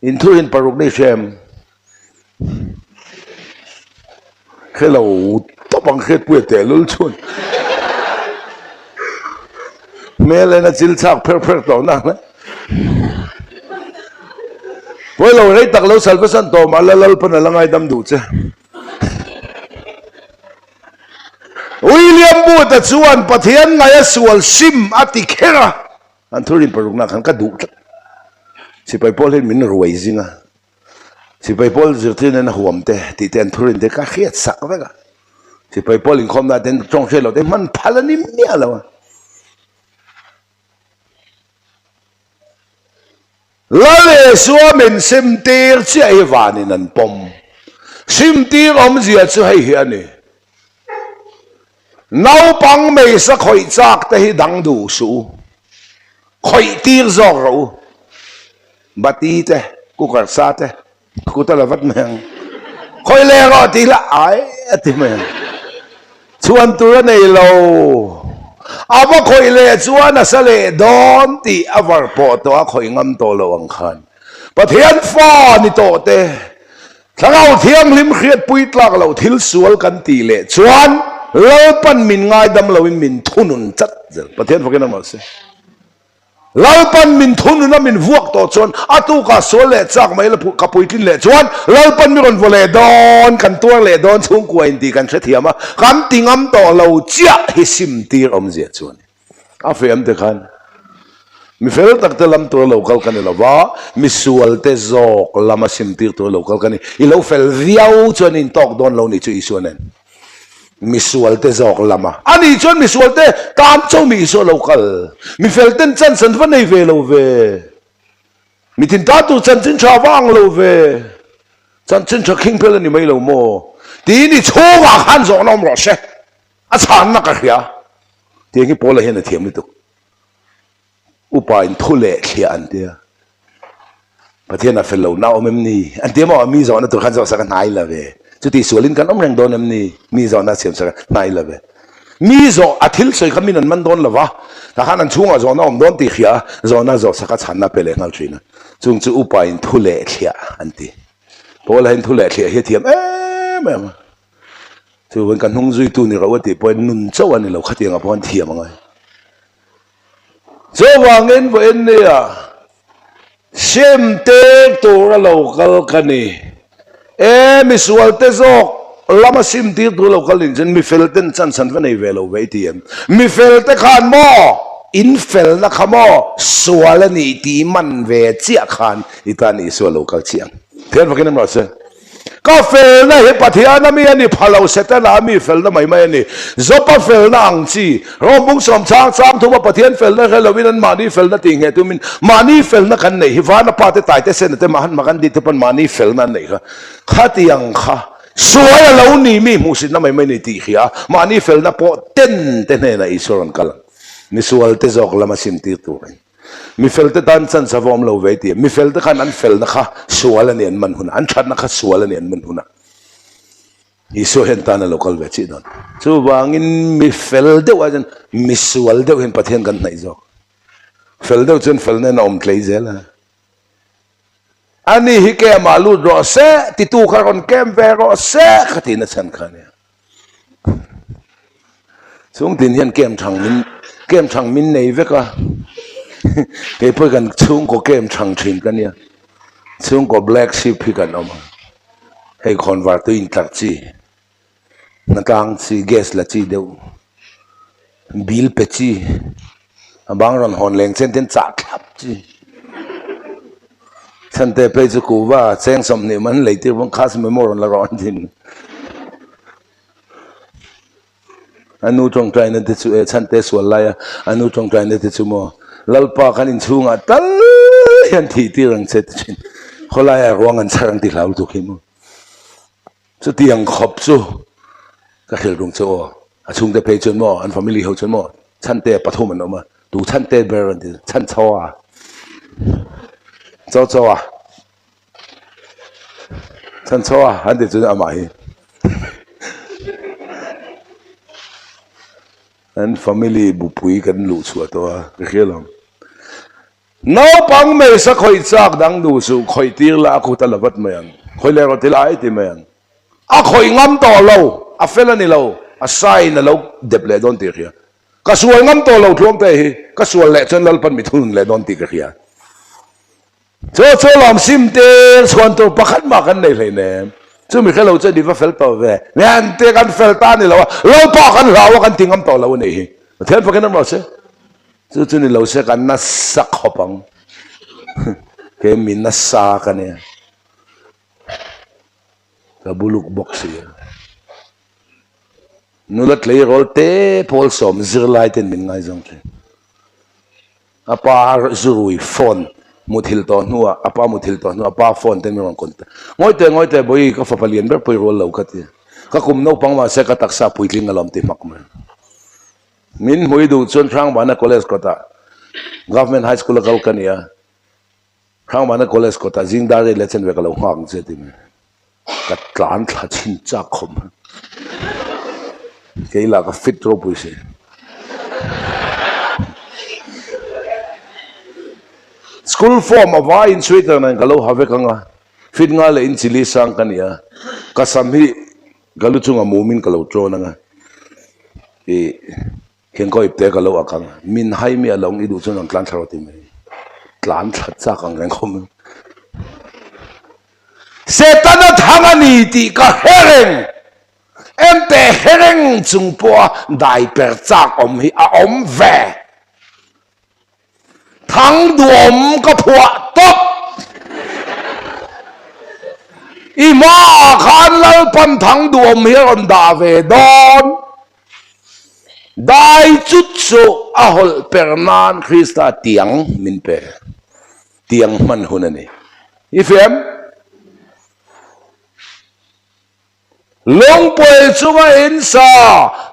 in thu in paruk nei shem hello to bang khet pu te lul chun mele na chil chak per to na poi lo rei tak lo salvation to malalal pa na langai dam du che William bu ta chuan pathian ngai sual sim ati khera an thurin paruk na khan ka du si pai pol hin min ruai zinga si pai pol zirtin na huam te ti ten thurin te ka khiat sak vega si pai pol in khom na ten chong khelo te man phalani mia lawa lale suwa min simtir chi ai vani nan pom simtir om zia chu hai hiani nau pang mei sa khoi chak te hi dang du su khoi tir zor ro bati te ku kar sa te ku ta lavat meng khoi le ro ti la ai ati meng chuan tur nei lo ava khoi le chuan a sa le don ti avar po to a khoi ngam to lo ang khan pathian fa ni to te thangau thiam lim khiat pui tlak lo thil sual kan ti le chuan lo pan min ngai dam lo min thunun chat zel pathian fakin ma se lalpan min thunu na min vuak to chon atu ka so le chak mai la ka puitin le chuan lalpan mi ron vole don kan tuar le don chung ko in ti kan the thiama kam tingam to lo chia hi sim tir om zia chuan a fem te khan mi fel tak te lam to local kan lo wa mi sual te zok lama sim tir to local kan i lo fel viau chuan in tok don lo ni chu isuanen misual te zok lama ani chon misual te tam cho mi so local mi felten chan san van nei ve lo ve mi tin ta tu chan chin cha wang lo ve chan chin cha king pel ni mai lo mo ti ni choga han zo nom ro se a chan na ka khia ti ngi pola hen thiam ni tu upa in thule khia an dia pathian a fel lo na omem ni an dia mo mi zo na tu khan zo sa ka nai la ve chu ti sualin kan om reng don em ni mi zo na siam sa nai la ve mi zo athil soi khamin an man don lawa ta han an chunga zo na om don ti khia zo na zo sa ka chan na pele ngal thina chung chu upa in thule khia an ti pol hin thule khia he thiam em chu wen kan hung zui tu ni ro ti point nun chaw ani lo khatiang a pon thiam ngai zo wangin vo en ne ya sim te to ra local kani mi sual te zok lama sim tir tu local in jen mi felten chan san va nei velo ve tiem mi felte khan mo in fel na khamo sual ni ti man ve chia khan itani sual local chiang then vakin am rase ka fel na he pathian mi ani phalo setana mi fel na mai mai ani zopa fel na ang chi romung som chang chang thuma pathian fel na helovin an mani fel na ting he tumin mani fel na kan nei hi vana pa te tai te sen te mahan makan di te pan mani fel na nei kha khatiang kha suaya lo ni mi musin na mai mai ni ti khia mani fel na po ten te ne na isoran kala ni sual te zok lama sim ti tu mi felte dan chan sa vom lo ve ti mi felte khan an fel na kha sual ani an man huna an chan na kha sual ani an man huna iso hen ta na local ve chi don chu wangin mi fel de wa jan mi sual de hen pathian kan nai zo fel de chen fel na om klei zela ani hi ke malu ro se ti tu kha ron kem ve ro se khati na chan khan ya chung tin hian kem thang min nei ve ka cái phơi gần chung có kem thằng chín cái nia chung có black sheep thì gần ông hay còn vào tôi in tắc chi nó càng chi gas là chi đâu bill pe chi bang ron hòn leng chen ten chặt khắp chi chân te pe chu ku wa cheng som ni man lấy tiêu bang khas me more la ron tin anu trong trai na te chu chân te sual la ya anu trong trai na te chu mo lalpa kan in chunga tal yan thi ti rang set chin kholaya ruang an charang ti lau tu khimo chu tiang khop chu ka khel rung chu a chung te pe chon mo an family ho chon mo chan te pathum an ma tu chan te ber an ti chan chawa chawa chan chawa han de chu ama hi an family bu pui kan lu chu to ka khelom no pang me sa khoi chak dang du su khoi tir la khu ta lavat mayang khoi le ro tilai ti mayang a khoi ngam to lo a fela ni lo a sai na lo dep le don ti khia ka sual ngam to lo thom te hi ka sual le chen lal pan mi thun le don ti ka khia cho lam sim te chuan to pakhat ma kan nei le ne chu mi khelo che di va fel to ve ngan te kan fel ta ni lo pa kan lawa kan tingam to lo nei hi then pa kan mo se chu ni lo se kan na sak hopang ke min na sa ka niya ka buluk box siya nulat lay rol te Paul som zirlai ten min ngai zong chen apa zurui phone muthil to nuwa apa muthil to nuwa apa phone ten mi rong konta ngoi te boi ka fa palian ber poi rol lo ka ti ka kum no pang ma se ka taksa puitling alom te mak mer min hui du chon thang bana college ko ta government high school kal kania thang bana college ko ta jingdar le chen we ka lo hang che ti me ka tlan thla chin cha khom ke la ka fit ro pu se school form ava in Switzerland ka lo have ka nga fit nga le in chili sang kania ka samhi galu chunga mumin ka lo tro na nga e ken ko ipte ka lo akang min hai mi along idu chon ang tlan tharo ti me tlan that cha kang reng khom setana thangani ti ka hereng ente hereng chung po dai per chak om hi a om ve thang duom ka phua top ima khan lal pan thang duom hi on da ve don dai chút so ahol pernan Krista tiang min pe tiang man hunani ifem long poi chunga insa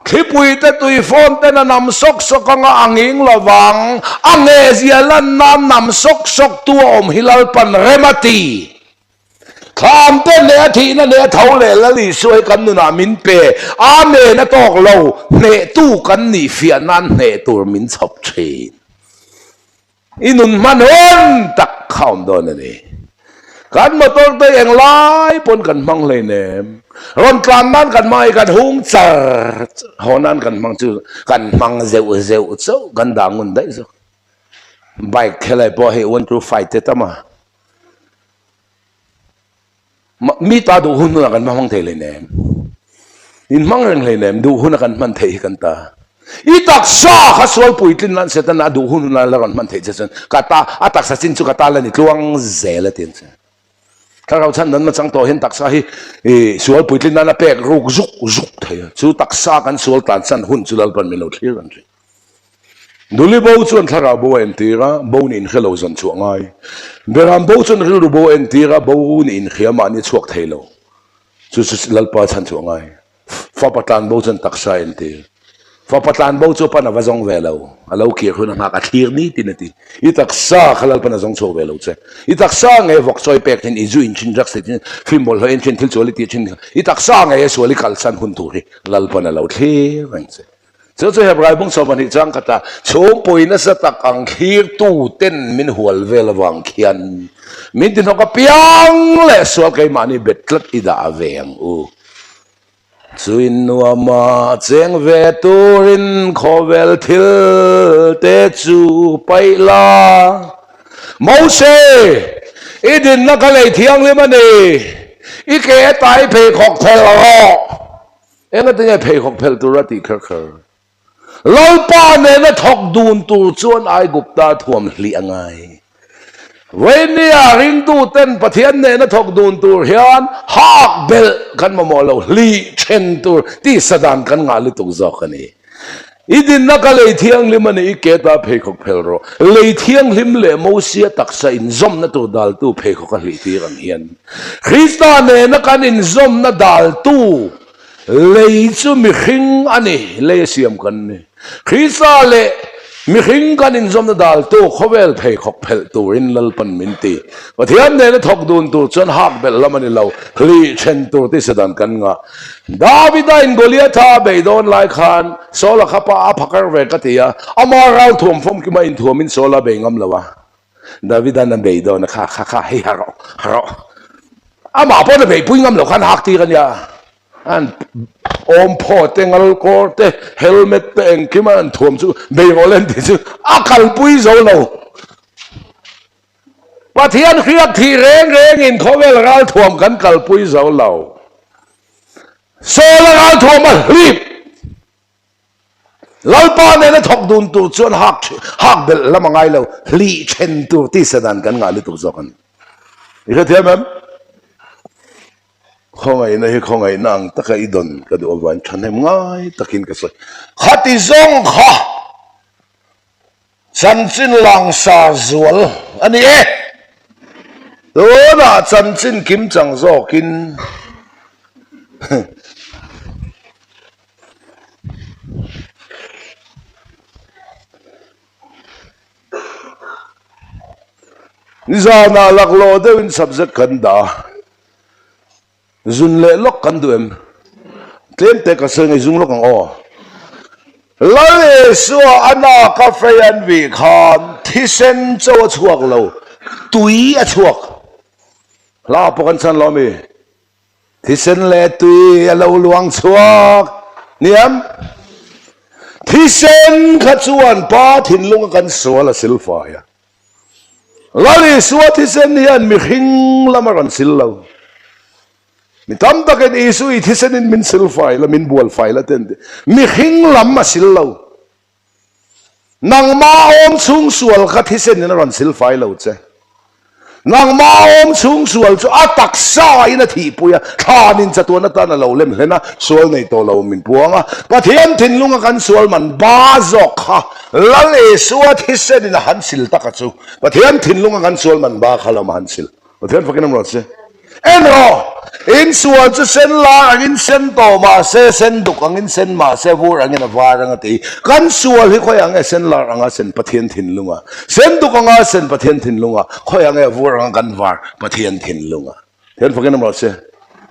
khipui te tui phone te na nam sok sok anga anging lawang ange zialan nam sok sok tu om hilal pan remati tham te ne thi na ne thau le la li suai kan nu na min pe a me na tok lo ne tu kan ni fian nan ne tur min chop thin inun man hon tak khaum don ni kan motor te eng lai pon kan mang le nem ron tlan nan kan mai kan hung char honan kan mang chu kan mang zeu zeu so kan dangun dai so bike khelai po he want to fight te tama mi ta du hun na kan mang thei le nem in mang reng le nem du hun kan man thei kan ta i tak sa khaswal puitlin nan setan na du hun na la kan man thei chen kata atak sa chin chu kata la ni tluang zela tin che ka rau chan nan ma chang to hen tak sa hi e sual puitlin na pek ruk zuk zuk thei chu tak sa kan sual tan san hun chulal pan me lo thlir an ri duli bo chuan thlara bo en tira bo nin khelo zon chu ngai beram bo chun ru bo en tira bo nin khiama ni chuak theilo chu lalpa chan chu ngai fa patan bo chun taksa en tir fa patan bo chu pan awazong velo alo ki khun na ka thlir ni tinati i taksa khalal pan azong chu velo che i taksa nge vok choi pek tin i ju in chin jak se tin film bol ho en chin thil choli ti chin i taksa nge soli kal san hun tu ri lalpa na lo thlir rang che cho he brai bung so ban hi chang kata chom poina sa tak ang khir tu ten min hual vel wang khian min tin ka piang le so kai mani betlat ida aveng u chuin nuama cheng ve turin khovel thil te chu paila mose idin na ka lei thiang le mani i ke tai phe khok thel ro enga tinga phe khok phel tu rati khar khar lalpa ne na thok dun tu chuan ai gupta thuam hli angai venia ring tu ten pathian ne na thok dun tur hian hak bel kan mo lo hli chen tur ti sadan kan nga li tu zo khani idin na ka le thiang lim ani ke ta phe khok phel ro le thiang lim le mo sia taksa in zom na tu dal tu phe khok hli ti ram hian Krista ne na kan in zom na dal tu lei chu mi khing ani le siam kan ni Krista le mi khing kan in zom na dal tu khovel phei khok phel tu rin lal pan min ti pathian ne na thok dun tu chon hak bel lamani lo hli chen tu ti sedan kan nga Davida in Goliatha be don lai khan sola khapa a phakar ve ka tia amar rau thum phom ki ma in thum in sola be ngam lawa Davida na be don kha kha kha hi haro haro ama po na be pui ngam lo khan hak ti kan ya an om po te ngal ko te helmet te eng kiman thum chu be ngolen ti chu akal pui zo lo pathian khiak thi reng reng in khovel ral thum kan kal pui zo lo so la ral thum ma hlip lalpa ne na thok dun tu chuan hak bel lamangai lo li chen tu ti sadan kan nga lu tu zokan ikha thiam am khongai na hi khongai nang taka idon ka du wan thanem ngai takin ka so khati zong kha chan chin lang sa zual ani e do na chan chin kim chang zo kin Nizana laklo de in subject kanda zun le lok kanduem tlem te ka seng zung lok ang o lale so ana ka fayan vi khan thisen cho chuak lo tui a chuak la po kan san lo mi thisen le tui a lo luang chuak niam thisen kha chuan pa thin lung kan sual a silfa ya lali suat thisen hian mi hing lamaran sil lo mi tam taken isu I thisen in min sil fai la min bual fai la ten mi hing lam ma sil lo nang ma om chung sual kha thisen in ran sil fai lo che nang ma om chung sual chu atak sa ina thi puya thanin chatuna ta na lo lem hlena sual nei to lo min puanga pathian thin lunga kan sual man ba zok kha lale suat thisen in han sil ta ka chu pathian thin lunga kan sual man ba khala man sil pathian fakinam ro che eno in sual chu sen la angin sen to ma se sen duk angin sen ma se vur angin avar anga ti kan sual hi khoi anga sen la anga sen pathian thin lunga sen duk anga sen pathian thin lunga khoi anga vur anga kan var pathian thin lunga thian fakin ro se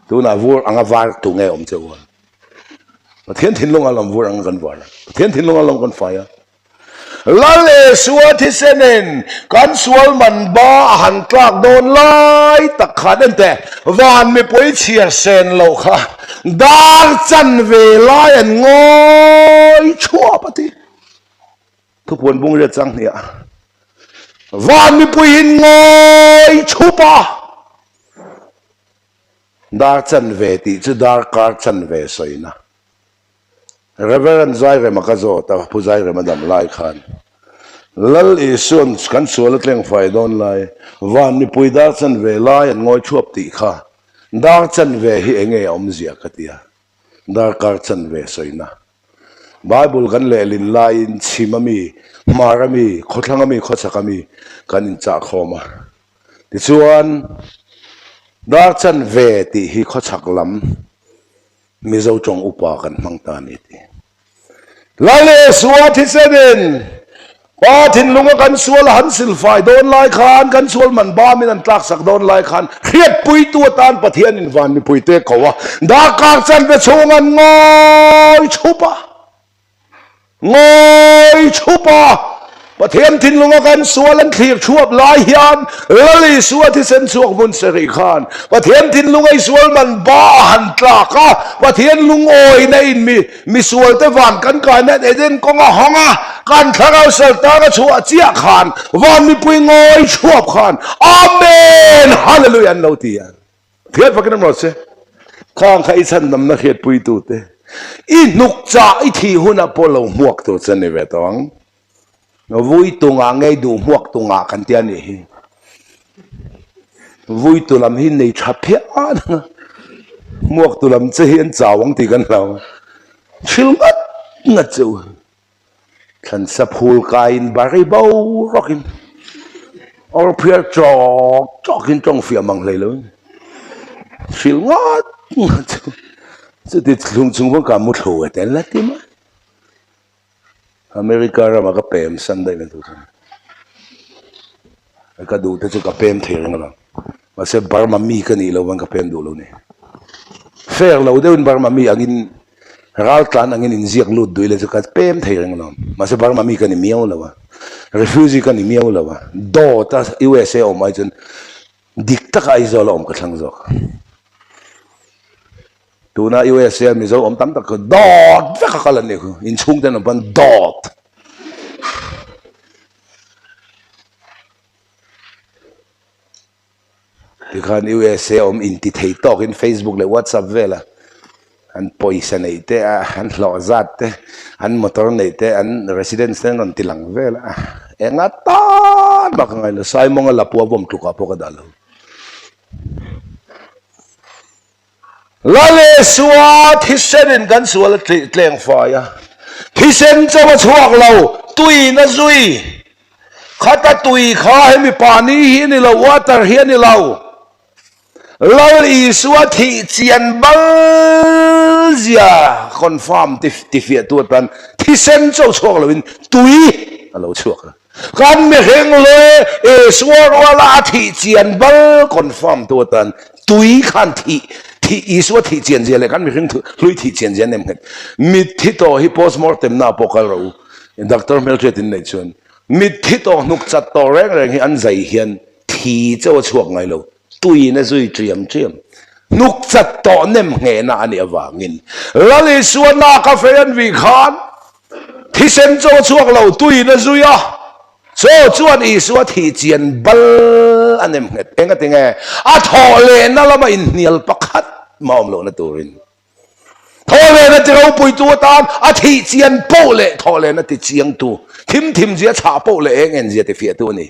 tu na vur anga var tu nge om che wa pathian thin lunga lam vur anga kan var pathian thin lunga lam kan faya lale suat hisenen kan sual man ba han tlak don lai tak khaden te van mi poi chia sen lo kha dar chan ve lai an ngoi chua pati tu pon bung re chang nia van mi poi hin ngoi chupa dar chan ve ti chu dar kar chan ve soina Reverend Zaire makazo ta puzai re madam lai khan lal isun kan sual tleng fai don lai van ni puida chan ve lai an ngoi chuap ti kha dar chan ve hi enge om zia katia dar kar chan ve soina Bible kan le lin lai in chimami marami khotlangami khochakami kan in cha khoma ti chuan dar chan ve ti hi khochak lam mizo chong upa kan mangta ni ti lale suat hisenen pathin lunga kan sual han silfai don lai khan kan sual man ba min an tlak sak don lai khan khiat pui tu tan pathian in van mi puite kowa da kar chan ve chungan ngoi chupa pathian thin lunga kan sual an thlir chuap lai hian lali suat hi sen chuak mun seri khan pathian thin lungai sual man ba han tlaka pathian lung oi na in mi sual te van kan kan na eden konga honga kan tharau sal ta ka chua chia khan van mi pui ngoi chuap khan amen hallelujah no tian thiat fakin ro se khang khai san nam na khiat pui tu te I nuk cha I thi huna polo muak tu chane ve tawang vui tu nga ngay du muak tu nga kan tia ni hi vui tu lam hi nei thapia muak tu lam che hian chawang ti kan law thil ngat chu khan sa phul ka in bari bo rokin or pier chokin trong fia mang le lo thil ngat chu chu ti lung chung bang ka mu tho ten la ti ma America ra ma ka pem Sunday na tu ka du te chu ka pem thir ngala ma se Burma mi ka ni lo bang ka pem du lo ni fair lo de un Burma mi agin ral tlan angin in ziak lut du le chu ka pem thir ngala ma se Burma mi ka ni miaw lo wa refugee ka ni miaw lo wa do ta USA o mai chen dik ta ka izol om ka thlang zok tu na USA mi zo om tam tak dot ve ka kala ni in chung ten ban dot ti khan USA om in ti thei tok in Facebook le WhatsApp vela an poisa nei te an lo zat te an motor nei te an residence ten ron tilang vela enga tan bak ngai lo sai mong la puwa bom tuka po ka dalo lale suwa thisen kan suwa tleng fa ya thisen chawa chuak lo tui na zui khata tui kha hemi pani hi ni lo water hi ni lo lal isua thi chian bal zia confirm ti fi tu tan thi sen chau chok lo in tui alo chuak kan me heng le e suar wala thi chian bal confirm tu tan tui khan thi isua thi chian zia le kan me heng lui thi chian zia nem mit thi to hi postmortem na pokal ro doctor melchet in nei chun mit thi to nuk chat to reng reng hi an zai hian thi chau chuak ngai lo tui na zui triam nuk chat to nem nge na ani awangin lali suana ka fean vi khan thi sen cho chuak lo tui na zui a so chuan I suwa thi chian bal anem nget enga tinge a thole na lama in nial pakhat maum lo na turin thole na tiro pui tu tan a thi chian pole thole na ti chiang tu thim zia cha pole engen zia te fia tu ni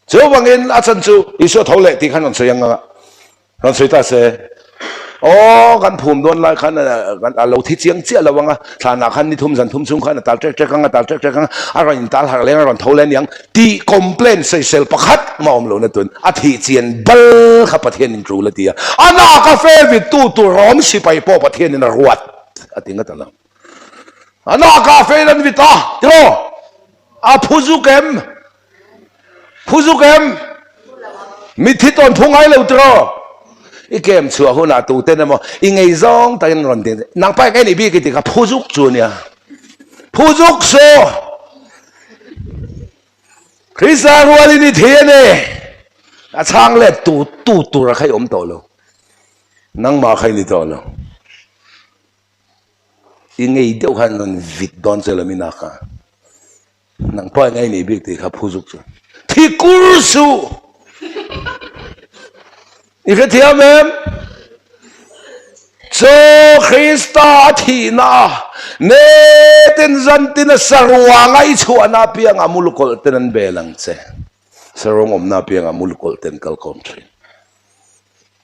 so wangin a chan chu isu thole ti khan on soyang nga ron soi ta se o kan phum don lai khan kan alo thi chiang chia lawanga thana khan ni thum zan thum chung khan tal trek kang a ron tal har leng ron tholen yang ti complain sei sel pakhat maum lo na tun a thi chian bal kha pathian in tru la tia ana ka fe vi tu rom si pai po pathian in ruat atinga tala ana ka fe lan vi ta tro a phuzu kem mi thi ton phungai lo tro I kem chua hu na tu ten mo I ngei zong ta in ron tin nang pai kai ni bi ki ti ka phuzuk chu nia phuzuk so Krista ruali ni the ne a chang le tu ra khai om to lo nang ma khai ni to lo I ngei deu khan non vit don chela mi na ka nang pai ngai ni bi ti ka phuzuk chu thi kursu Ika tiya mem so Krista thi na ne tin zan tin sarwa ngai chua na piang amulukol tenan belang che sarong om na piang amulukol ten kal country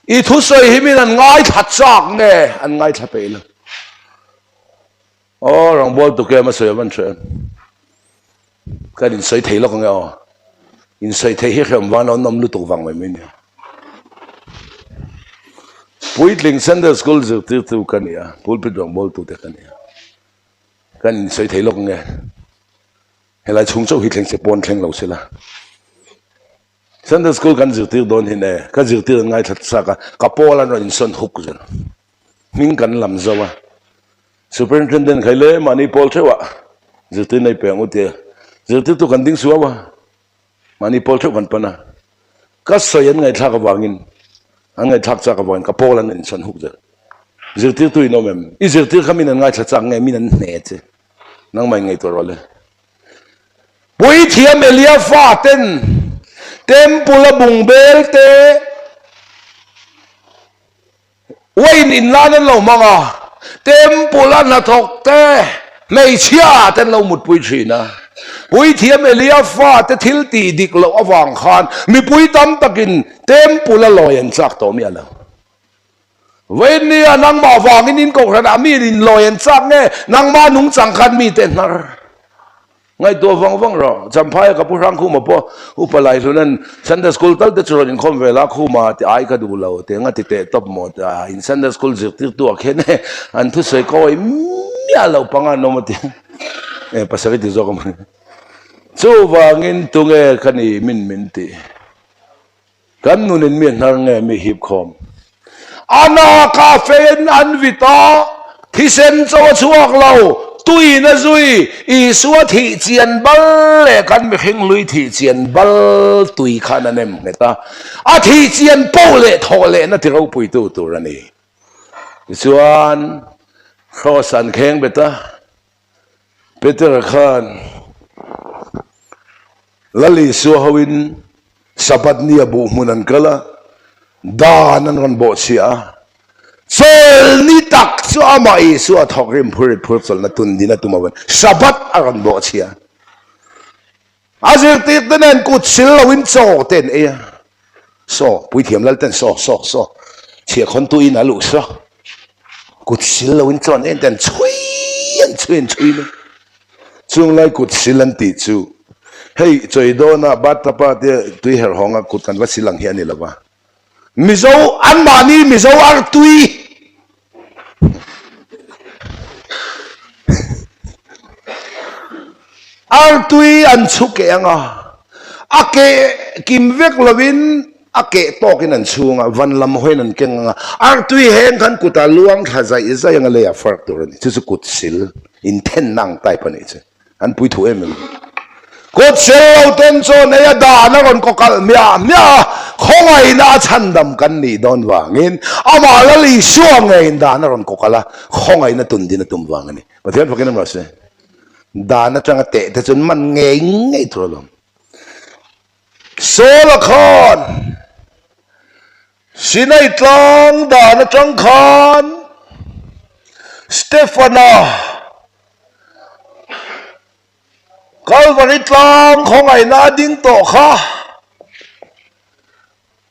I thu soi himin an ngai that chak ne an ngai tha pe lo o rang bol tu ke ma soi man chen kan in soi thei lo kang yo in soi thei hi kham wan on nom lu tu wang mai min Puitling Sunday School zu tu kan ya pulpit rong bol tu te kan ya kan soi thei lok nge helai chung chau hi thleng se pon thleng lo sela Sunday School kan zu tu don hin e ka zu tu ngai that sa ka polan ron son huk zen ming kan lam zawa superintendent khaile mani pol chewa zu tu nei peng uti zu tu kan ding suwa mani pol chew kan pana ka soyan ngai thak wangin angai thak chak avoin ka polan in son huk zer zirtir tu ino mem I zirtir khamin ngai thak chak ngai minan ne che nang mai ngai to role pui thiam elia fa ten tempula bungbel te wain in lanan lo manga tempula na thok te mei chia ten lo mut pui thina pui thiam elia fa te thil ti dik lo awang khan mi pui tam takin tempula loyen chak to mi ala wen ni anang ma wangin in ko ran ami in loyen chak nge nang ma nung chang khan mi te nar ngai to wang ro champhai ka purang khu ma po upalai lunan Sunday School tal te churon in khom vela khu ma ti ai ka du lo te nga ti te top mo ta in Sunday School zirtir tu akhene an thu sei ko mi alo panga no mo ti e pasari ti zo ko chu wangin tunge khani min ti kan nunin mi nar nge mi hip khom ana ka fen an vita thisen chaw chuak lo tui na zui I suwa thi chian bal le kan mi hing lui thi chian bal tui khan anem ngeta a thi chian pole thole na ti ro pui tu rani chuan khosan kheng beta Peter Khan lali suhawin sabat niya bu munan kala danan ran bo siya sol ni tak chu ama Isu a thok rim phurit phur sol na tun dina tumawan sabat aron bo chia azir ti tenen kut sil lawin cho ten e so pui thiam lal ten so chia khon tu in alu so kut sil lawin chon en ten chui ne chung lai kut silan ti chu hey choi do na bat tapa te tui her honga kut kan wa silang hi ani lawa mizo an mani mizo ar tui Artui an chuke anga ake kimvek lovin ake tokin an chunga van lam hoin an kenga artui hen kan kuta luang thazai isa yang le ya fark turani chu kut sil in ten nang type ani che an pui thu em kut sil ten so ne ya da na ron ko kal mya khongai na chandam kan ni don wangin ama lali suang ngein da na ron ko kala khongai na tun din na tum wangani pathian pakinam rase đàn nó chẳng tệ thế chúng mình nghe thôi lắm số là con xin ai trăng đàn nó chẳng con Stefano Calvary trăng không ai na đinh tổ kha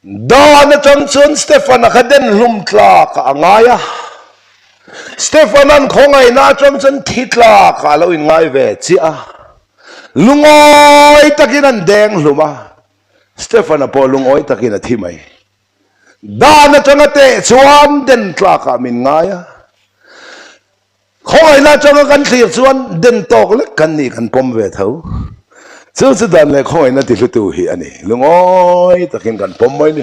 đàn nó chẳng chân Stefano cái den lum tla cả ngay à Stephanan không ai na trong chân thịt la cả lâu in ngay về chia lungoi takin an deng luma Stephanan po lungoi takin at himay da na trong ate chuan den tla ka min ngay không ai na trong kan thiệt chuan den tok le kan ni kan pom về thấu chu dan le không ai na ti tu hi ani lungoi takin kan pom mai ni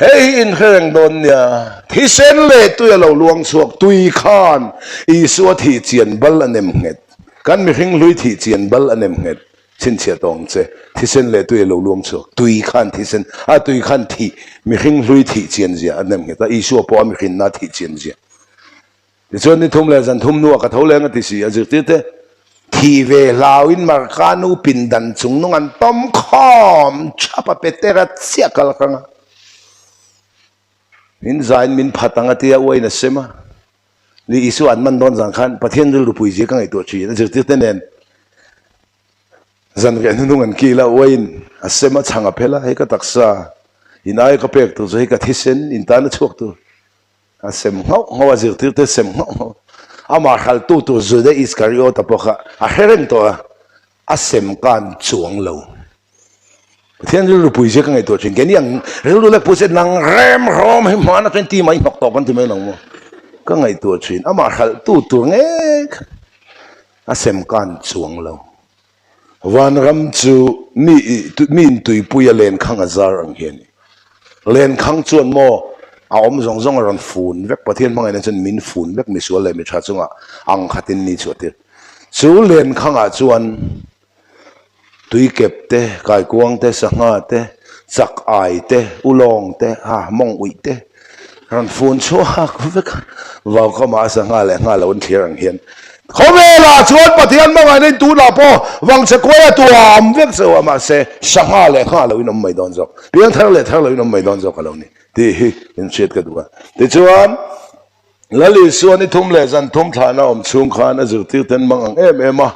hey in herang don ya thi sen le tu ya lo luang suak tui khan Isu thi chian bal anem nget kan mi hing lui thi chian bal anem nget chin chia tong che thi sen le tu ya lo luang suak tui khan thi sen a tui khan thi mi hing lui thi chian zia anem nget ta Isu po mi hin na thi chian zia ti chon ni thum le zan thum nu ka thole nga ti si azir ti te thi ve lawin mar kanu pindan chung nung an tom khom chapa petera sia kal khanga min zain min phatanga tia oi na sema ni Isu an man don zang khan pathian ru pui ji kang ai to chi na jirti tenen zan ge nu ngan ki la oin asema changa phela he ka taksa inai ka pek tu zai ka thisen in ta na chok tu asem ngau jirti te sem ngau ama khal tu zu de Iskariot apokha a hereng to asem kan chuang lo thiên lu pui je kang ai to chin gen yang lu le pu se nang rem rom hi ma na chen ti mai nok to kan ti mai nang mo kang ai to chin ama khal tu nge asem kan chuang lo van ram chu min tui pui ya len khang azar ang hian len khang chuan mo a om zong zong ron fun vek pathian mangai na chen min fun vek mi sual le mi tha chunga ang khatin ni chu te chu len khang a chuan tui kep te kai kuang te sanga te chak ai te ulong te ha mong ui te ran phun chu ha ku vek vào ko ma sanga le nga lo thirang hian khomela chuan pathian mangai nei tu la po wang che koya tu am vek so ma se sanga le nga lo inom mai don zo pian thar lo inom mai don zo ka lo ni ti hi in chet ka duwa ti chuan lali suani thum le zan thum thana om chung khan azur tir ten mangang em a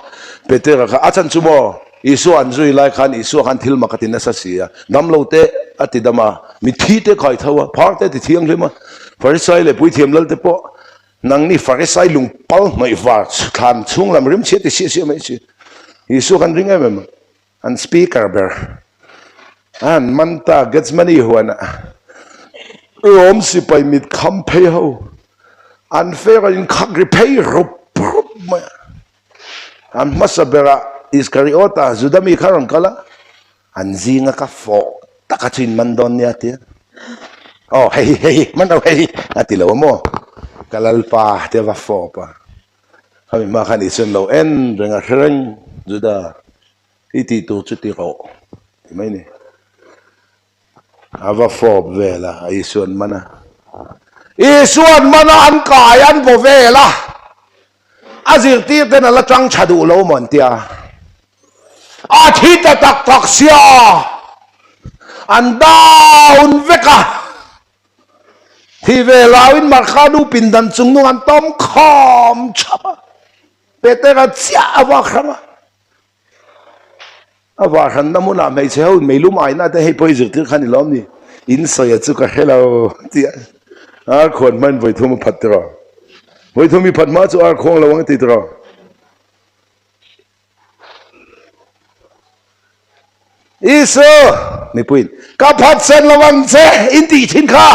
petera kha achan chumo Isu an zui lai khan Isu khan thil makatin na sa siya dam lo te ati dama mi thi te khai thawa phar te ti thiang lema farisai le pui thiam lal te po nang ni farisai lung pal mai war khan chung lam rim che ti si mai chi Isu khan ring em an speaker ber an manta gets money huana rom si pai mit kham phe ho an fair in khak repay rup ma an masabera Iskariota zudami karon kala anzi nga ka fo takachin man don niya tiya oh hey man daw hey atilaw mo kalalpa te va fo pa kami makan ison lo en nga hereng juda iti to chuti ko may ni ava fo vela ison mana an kayan po vela azir ti te na latang chadu lo mon tiya Athita tak siya ang down veka ที่เวลาวินมาข้าดูปินดันจุงนุ่งอันต้มขมชับเปเตระเจ้าว่าครั้งว่าครั้งนั้นมันไม่ใช่ไม่รู้ไม่น่าจะให้ไปจุดที่ขันนี่ล้อมนี่อินสายจุกให้เราที่คนมันไปทุ่มพัดตรอไปทุ่มมีพัดมาจู่คงระวังติดตรออีสุนี่พูดกับพัดเส้นระวังเสียอินตีชินข้า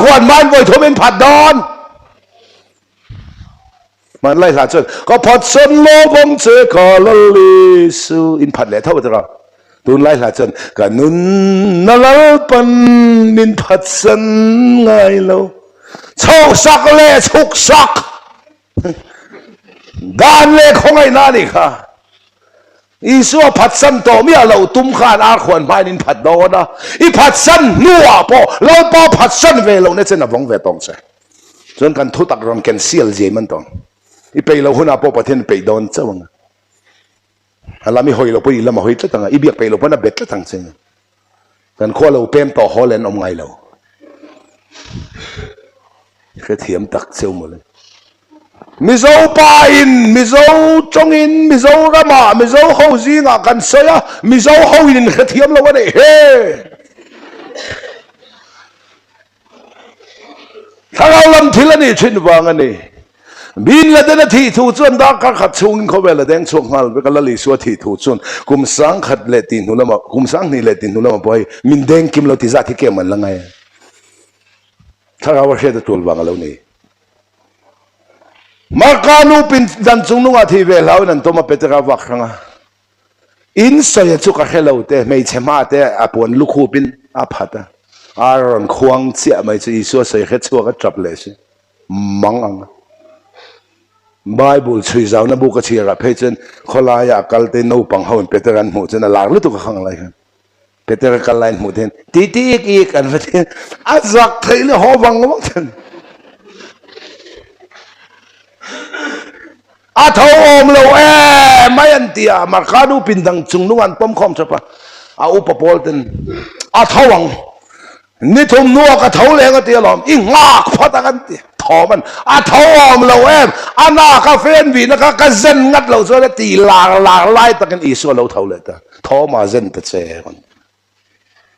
คนมันไปทุ่มเป็นพัดดอนมันไล่หลาจนก็พัดเส้นโลบงเจคอลลิสูอินพัดแหล่เท่าตรอตุนไล่หลาจนกันนุนนั่นปันนินพัดเส้นไงเราโชคสักเล่ชุกสักดานเล่ของไอ้นั่นนี่ค่ะอีสัวพัดสันโตมีอะไรตุ้มขานขวนไปนินพัดโดนะอีพัดสันนัวพอเราพอพัดสันเวลเนี่ยจะนับวงเวตองใช่จนกันทุตักรำกันเสียลเจมันตองอีไปเราหัวหน้าพอประเทศไปโดนเจ้าวังอะไรไม่หอยเราไปอีละมาหอยจะตั้งอีเบียกไปเราพนับเบ็ดจะตั้งเสียกันข้อเราเป็นต่อฮอลแลนด์อมไงเราแค่เทียมตักเซลหมดเลยมิโซปาอินมิโซจงอินมิโซรามามิโซเขาจีงากันเสียมิโซเขาอินแค่เทียมเราวันนี้เฮ้ถ้าเราลำทีละนี่ชินวางอันนี้บินละเดนที่ถูกจวนดักขัดช่วงเขาเวลาแดงช่วงหัลไปกันละลิสวที่ถูกจวนกุมสังขัดเลตินหุลมากุมสังนี่เลตินหุลมาไปมินแดงกิมเราที่จัดที่เกี่ยมันละไงถ้าเราเชื่อตัววางเรานี่มาการนูปินดันจุงนุ่งอาทิเวลาวันนั้นตัวมาเป็นตระวักครั้งอินสายจุกเฮลาเตไม่ใช่มาเตอปวนลูกคูปินอาพัดอารอนควงเสียไม่ใช่อิสวาใส่เขตชัวก็จับเลยสิมังอังไบเบิลช่วยเจ้าหน้าบุกเชียร์เพจนขลายกัลเตนูปังหอนเปเตรันหมู่เจนหลักลุตุกขังอะไรกันเปเตรันกัลไลน์หมู่เทนตีอีกอันเวทีอาจักไทยเลยหอวังมั้งเทนอาทาวอมโลไม่อันเตียมาคาดูปินดังจุงนวันป้อมคอมใช่ปะอาอุปโภคเต็นอาทาวังนี่ทุ่มนัวกับเท้าแรงก็เตียหลอมอีงากพอตะกันเตียทอมันอาทาวอมโลอาณาคาเฟนวีนะคะก็เซนงัดเราส่วนตีลาไล่ตะกันอีส่วนเราเท้าเลยตะทอมาเซนตะเจกัน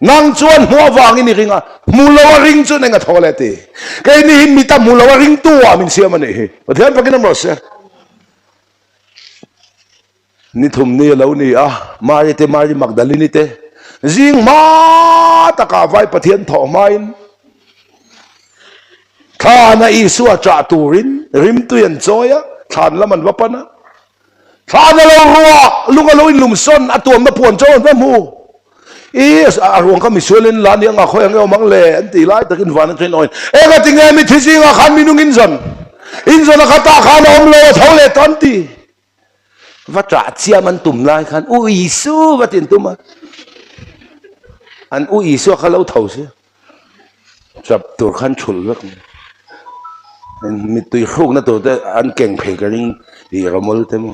นั่งชวนหัววางนี่ริงอ่ะมูลวริงชวนเองก็ทอเลยตีแค่นี้มีแต่มูลวริงตัวมินเสียมันนี่ประเทศปากีสถานเราเสียนี่ทุ่มนี่เรานี่มาเตมาริมักดัลินี่เตจิงมาตะกาไว้ประเทศทอมาอินข้าในอิสวาจาตูรินริมตุยันโซยะทานละมันวัปนะข้าในเรารัวลุงเราอินลุมซนตัวมาปวนโจนพระมูอารวงก็มีส่วนเล่นล้านยังอ่ะคอยยังเอามังเล่อันตีไล่ตะกินวันนั้นเทนอยก็ติงไงมีที่จริงอ่ะขันมีนุ่งอินซนอ่ะตาขันอมโลเท่าเล่ตันตีว่าจ่าเชียมันตุ่มลายขันอุยสู้ว่าตินตุ่มอันอุยสู้เขาเล่าเท่าเสียจับตัวขันฉุลแบบมีตัวโคกนั่นตัวแต่อันเก่งเพลงกันยิ่งเราไม่รู้เต็ม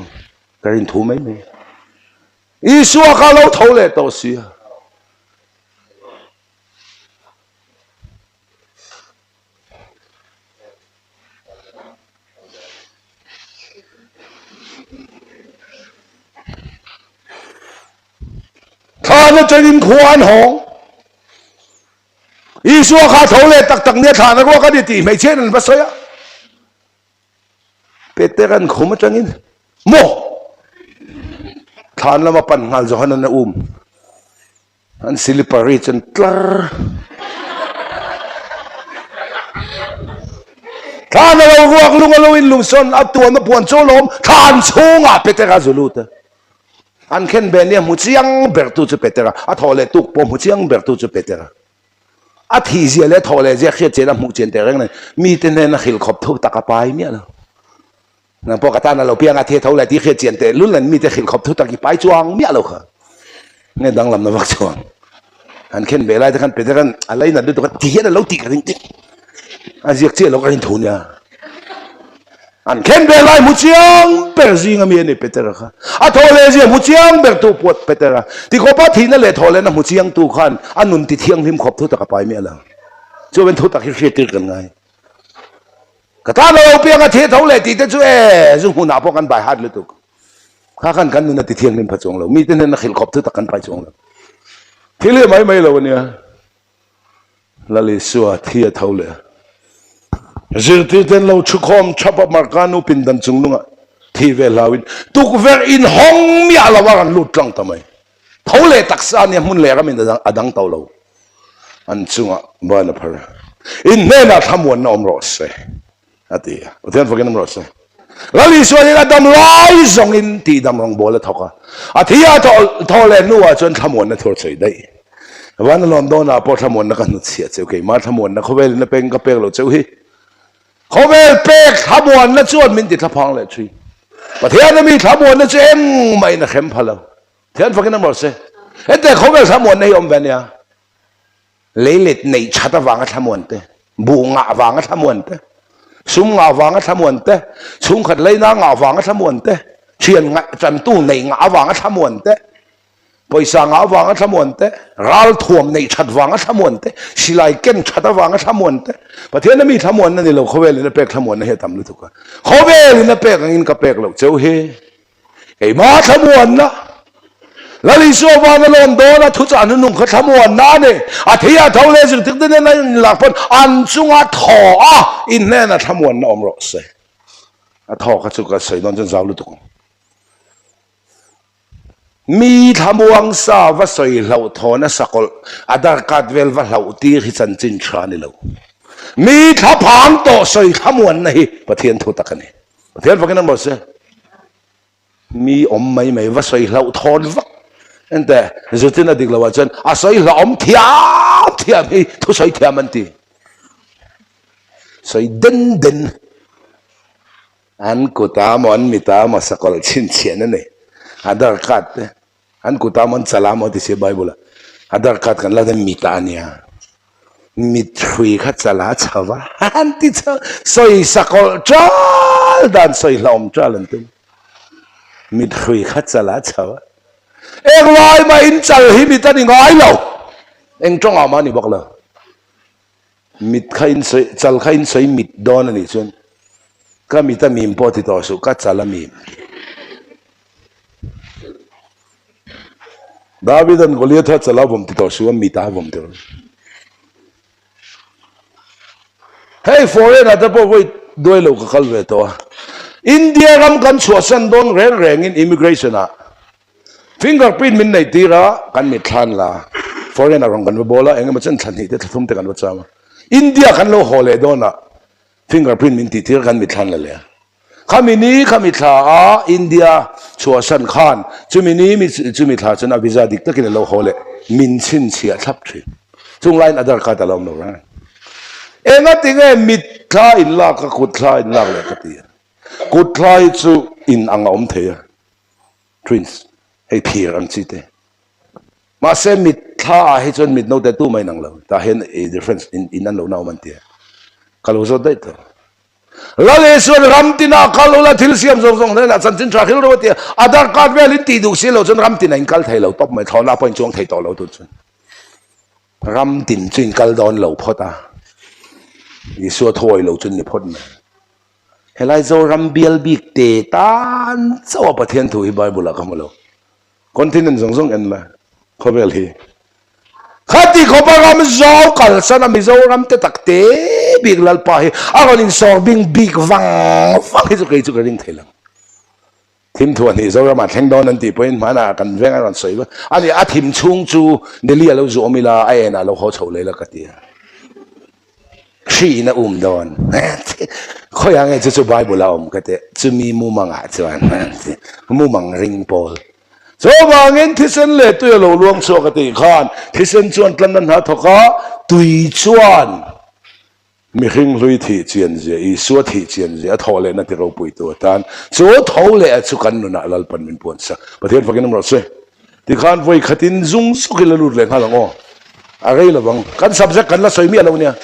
กันยิ่งถูกไหมเนี่ยอีสู้เขาเล่าเท่าเลยตัวเสียข้าจะยินควานหงอีสัวข้าเท่าเลยตักเนี่ยฐานนักว่ากันดีไม่เช่นนั้นภาษาเปเตรันขุมจังอินโมฐานละมาปั่นงานจอนันอุ้มอันสิลิปารีจันทร์ฐานเรารวกลุงอลุอินลุงซนเอาตัวมาปวนโจลมฐานชูงอ่ะเปเตรันจุลูตอันเข็นเบนี่มุจิยังเบิร์ตูจะเปเตระอัทอเลตุกปมุจิยังเบิร์ตูจะเปเตระอัที่เสียเลทอเลเจ้าเขียนเจนะมุจินเตระเนี่ยมีแต่เนี่ยนักหิลขบทุกตะกปายเนี่ยนะนั่นพวกกระตานเราเพียงอาทิตย์เท่าไรที่เขียนเจนเตรุ่นนั้นมีแต่หิลขบทุกตะกี้ปายจวงเนี่ยเราค่ะเนี่ยดังลำนวักจวงอันเข็นเบลายแต่กันเปเตระอะไรนั่นดูตัวกันที่นั่นเราตีกันจริงๆอันเสียเจ้าเราก็รินทุนเนี่ยอันเข็นเบลายมุจิยังเปอร์ซิงามีเนี่ยเปเตระค่ะอัทอเลเจ้ามุจิยังเบิร์ตูปวดเปเตระที่เขาพัดที่นั่นเลยทอเลนะมุจิยังตูขันอันนุนติเที่ยงริมขบทุกตะกปายเนี่ยเรา cho bên thu tắc khi tiêu cần ngay cả ta lâu bia cái thế thấu lệ thì tới chỗ dùng hồn ápกันbài hátเลยตุกข้าขันกันนั่นติเทียงนินผจญเรามีแต่นั่นขิลขอบทุกตะกันไปจงเราที่เรื่องไม่เราเนี่ยละลิสัวที่เท่าเลยจิตที่เต้นเราชุกคอมชับมาร์กานุปินดันจงลุงอ่ะที่เวลาวินตุกเวรอินห้องมีอะไรวะกันลุดจังทำไมเท่าเลยตักษาเนี่ยมุนเล่ก็มีแต่ดังเท่าเราอันจงอ่ะบ้านพระอินเน่น่ะทำวันน้อมรสเซ่อะที่อ่ะที่นั่นฟังน้อมรสเซ่ละลิสัวนี่ก็ดำลายจงอินที่ดำรองบอลเลยทอกอ่ะอะที่อ่ะทอเลยนัวจนทำวันนั้นทอดใจได้วันนั้นลอนดอนอ่ะพอทำวันนั้นกันนุเสียเจ้าเกยมาทำวันนั้นเขาเวลนั้นเป็นก็เป็นเราเจ้าฮีเขาเวลเป็กทำวันนั้นชวนมินติดทับพังเลยชีประเทศนั้นมีทำวันนั้นเจ้งไม่นะเข้มพลังเทียนฟังกันน้ำรสเซ่แต่เขาเวลทำวันในอมเวเนียเลี้ยดในชัดวางทำวันเต้บูงาวางทำวันเต้สุ่มงาวางทำวันเต้สุ่มขัดเลยนางาวางทำวันเต้เชียนจันตู้ในงาวางทำวันเต้ไปสั่งวางทำวันเต้รัลท่วมในชัดวางทำวันเต้สิไลเก่งชัดวางทำวันเต้ประเทศนั้นมีทำวันนั่นนี่เราเขาเวลนั้นเป็กทำวันนั่นเหตุทำรู้ทุกข์เขาเวลนั้นเป็กงินกับเป็กเราเจ้าเฮไอ้มาทำวันนะแล้วลิซัววานลอนโดนะทุจานุนุ่งเขาทำวันนั่นเนี่ยอาทิตย์เท่าเลยจึงถึงได้ในหลักพันอันจุงอาทออินแน่นะทำวันนะอมรสเซอาทอเขาจุกเสยนอนจนเจ้ารู้ทุกข์มีทำวังสาวสวยเหล่าทอนะสักคนอาดากาดเวลว่าเหล่าตีหิจันจินชานี่เหล่ามีทับพังโตสวยทำวันนี่ประเทศทุตักนี่ประเทศฟังกันหมดเสียมีอมไม่ว่าสวยเหล่าทอนวักนั่นแต่จุดที่นั่นดิกเราว่าจันอาศัยเหล่าอมเทียบมีทุสวยเทียมันตีสวยเด่นอันกูตามอันมีตามสักคนชินเชียนนั่นเองอาดากาดอันกูตามันสลามที่เสียไบเบิลอาดากัดกันแล้วแต่มีตาเนี่ยมีถุยขัดสลาชาวะอันที่สอยสักคนจ้าดันสอยลอมจ้าลันตุมีถุยขัดสลาชาวะเอ็งลอยมาอินจัลฮิมิตันอีกไงเราเอ็งจ้องเอามานี่บอกเลยมิดขันสอยจัลขันสอยมิดดอนนี่ส่วนก็มีแต่มีมพอที่ต่อสู้ก็จัลมีมดาวิดันก็เลี้ยทัดสลาผมติดต่อสู้มีตาผมติดเฮ้ยฟอร์เรนอาจจะพอไว้ด้วยเราก็เข้าไปตัวอินเดียรำกันชัวสันโดนแรงอินอิมิเกรชันอ่ะฟิงเกอร์พรินต์มินในตีระกันมิทันละฟอร์เรนรำกันไปบอกละเองมันจะทันทีแต่ทุ่มเตกันว่าจะมาอินเดียกันเราฮอลเลดอนอ่ะฟิงเกอร์พรินต์มินตีระกันมิทันละเลยขามินี้ขามิทาอินเดียชัวสันขานจุมินี้มีจุมิทาจนอวิจาดิกตะกินเราฮอลเลมินชินเสียทับถึงจุงไลน์อัดรคาตาลอมโนรันเอ็งก็ติงเอ็มิทาอินลากกุดลาอินลากเลยก็ตีกุดลาจูอินอังอมเทียทวินส์ให้พีรังจิตมาเซมิทาให้จนมิดโนเตตู้ไม่นังเราแต่เห็นดีเฟรนซ์อินนั่นเราเนามันเทียก็รู้สึกได้ตัวแล้วเลยส่วนรำตินาคัลเราทิ้งเสียมส่งๆนั่นแหละสันตินทราคิลเราเทียอาดาร์การเวลินตีดูสิเราจนรำตินาอินคัลไทยเราตบไม่ทอนาพอยจวงไทยต่อเราตัวจนรำตินจินคัลดอนเราพอตาอีสัวถอยเราจนนี่พ้นเฮลัยโซรัมเบียลบิกเตตันสวปะเทียนถุยบายบุลกามเราคนที่นั่นส่งเอ็นละเขาเบลฮีข้าที่เขาพารามโซกัลสันมิโซรัมเตตักเตบิกลัลปาฮีอากอนินโซบิงบิกวังให้สุกิจุกริงเทลังทีมทวนนี่โซรามาแทงดอนนั่นตีเป็นมานากันเวงกันสวยว่าอันนี้อาทีมชุ่งจูเดลีเราจูอมิลาไอ้น่ะเราเขาโชว์เลยละกันทีชีน่ะดอนเขาอย่างไงจะไบเบิลเราก็แต่จะมีมุมังอาจจะมุมังริงโพลโซบางเงินที่เส้นเล็ดตัวเราลวงโซกติขานที่เส้นชวนกันนั้นหาทว่าตุยชวนมีหิงลุยที่เจียนเสียอีสัวที่เจียนเสียทอเลยนั่นที่เราปุยตัวตันโซทอเลยสุกันนุนักลัลปันมินปวนซะประเทศฟังกันน้ำรสเสียที่ขานไว้ขัดินซุงสุกิลลุดเลยข้าหลังอ๋ออะไรล่ะบังกันสับสักกันละสวยมีอะไรเนี่ย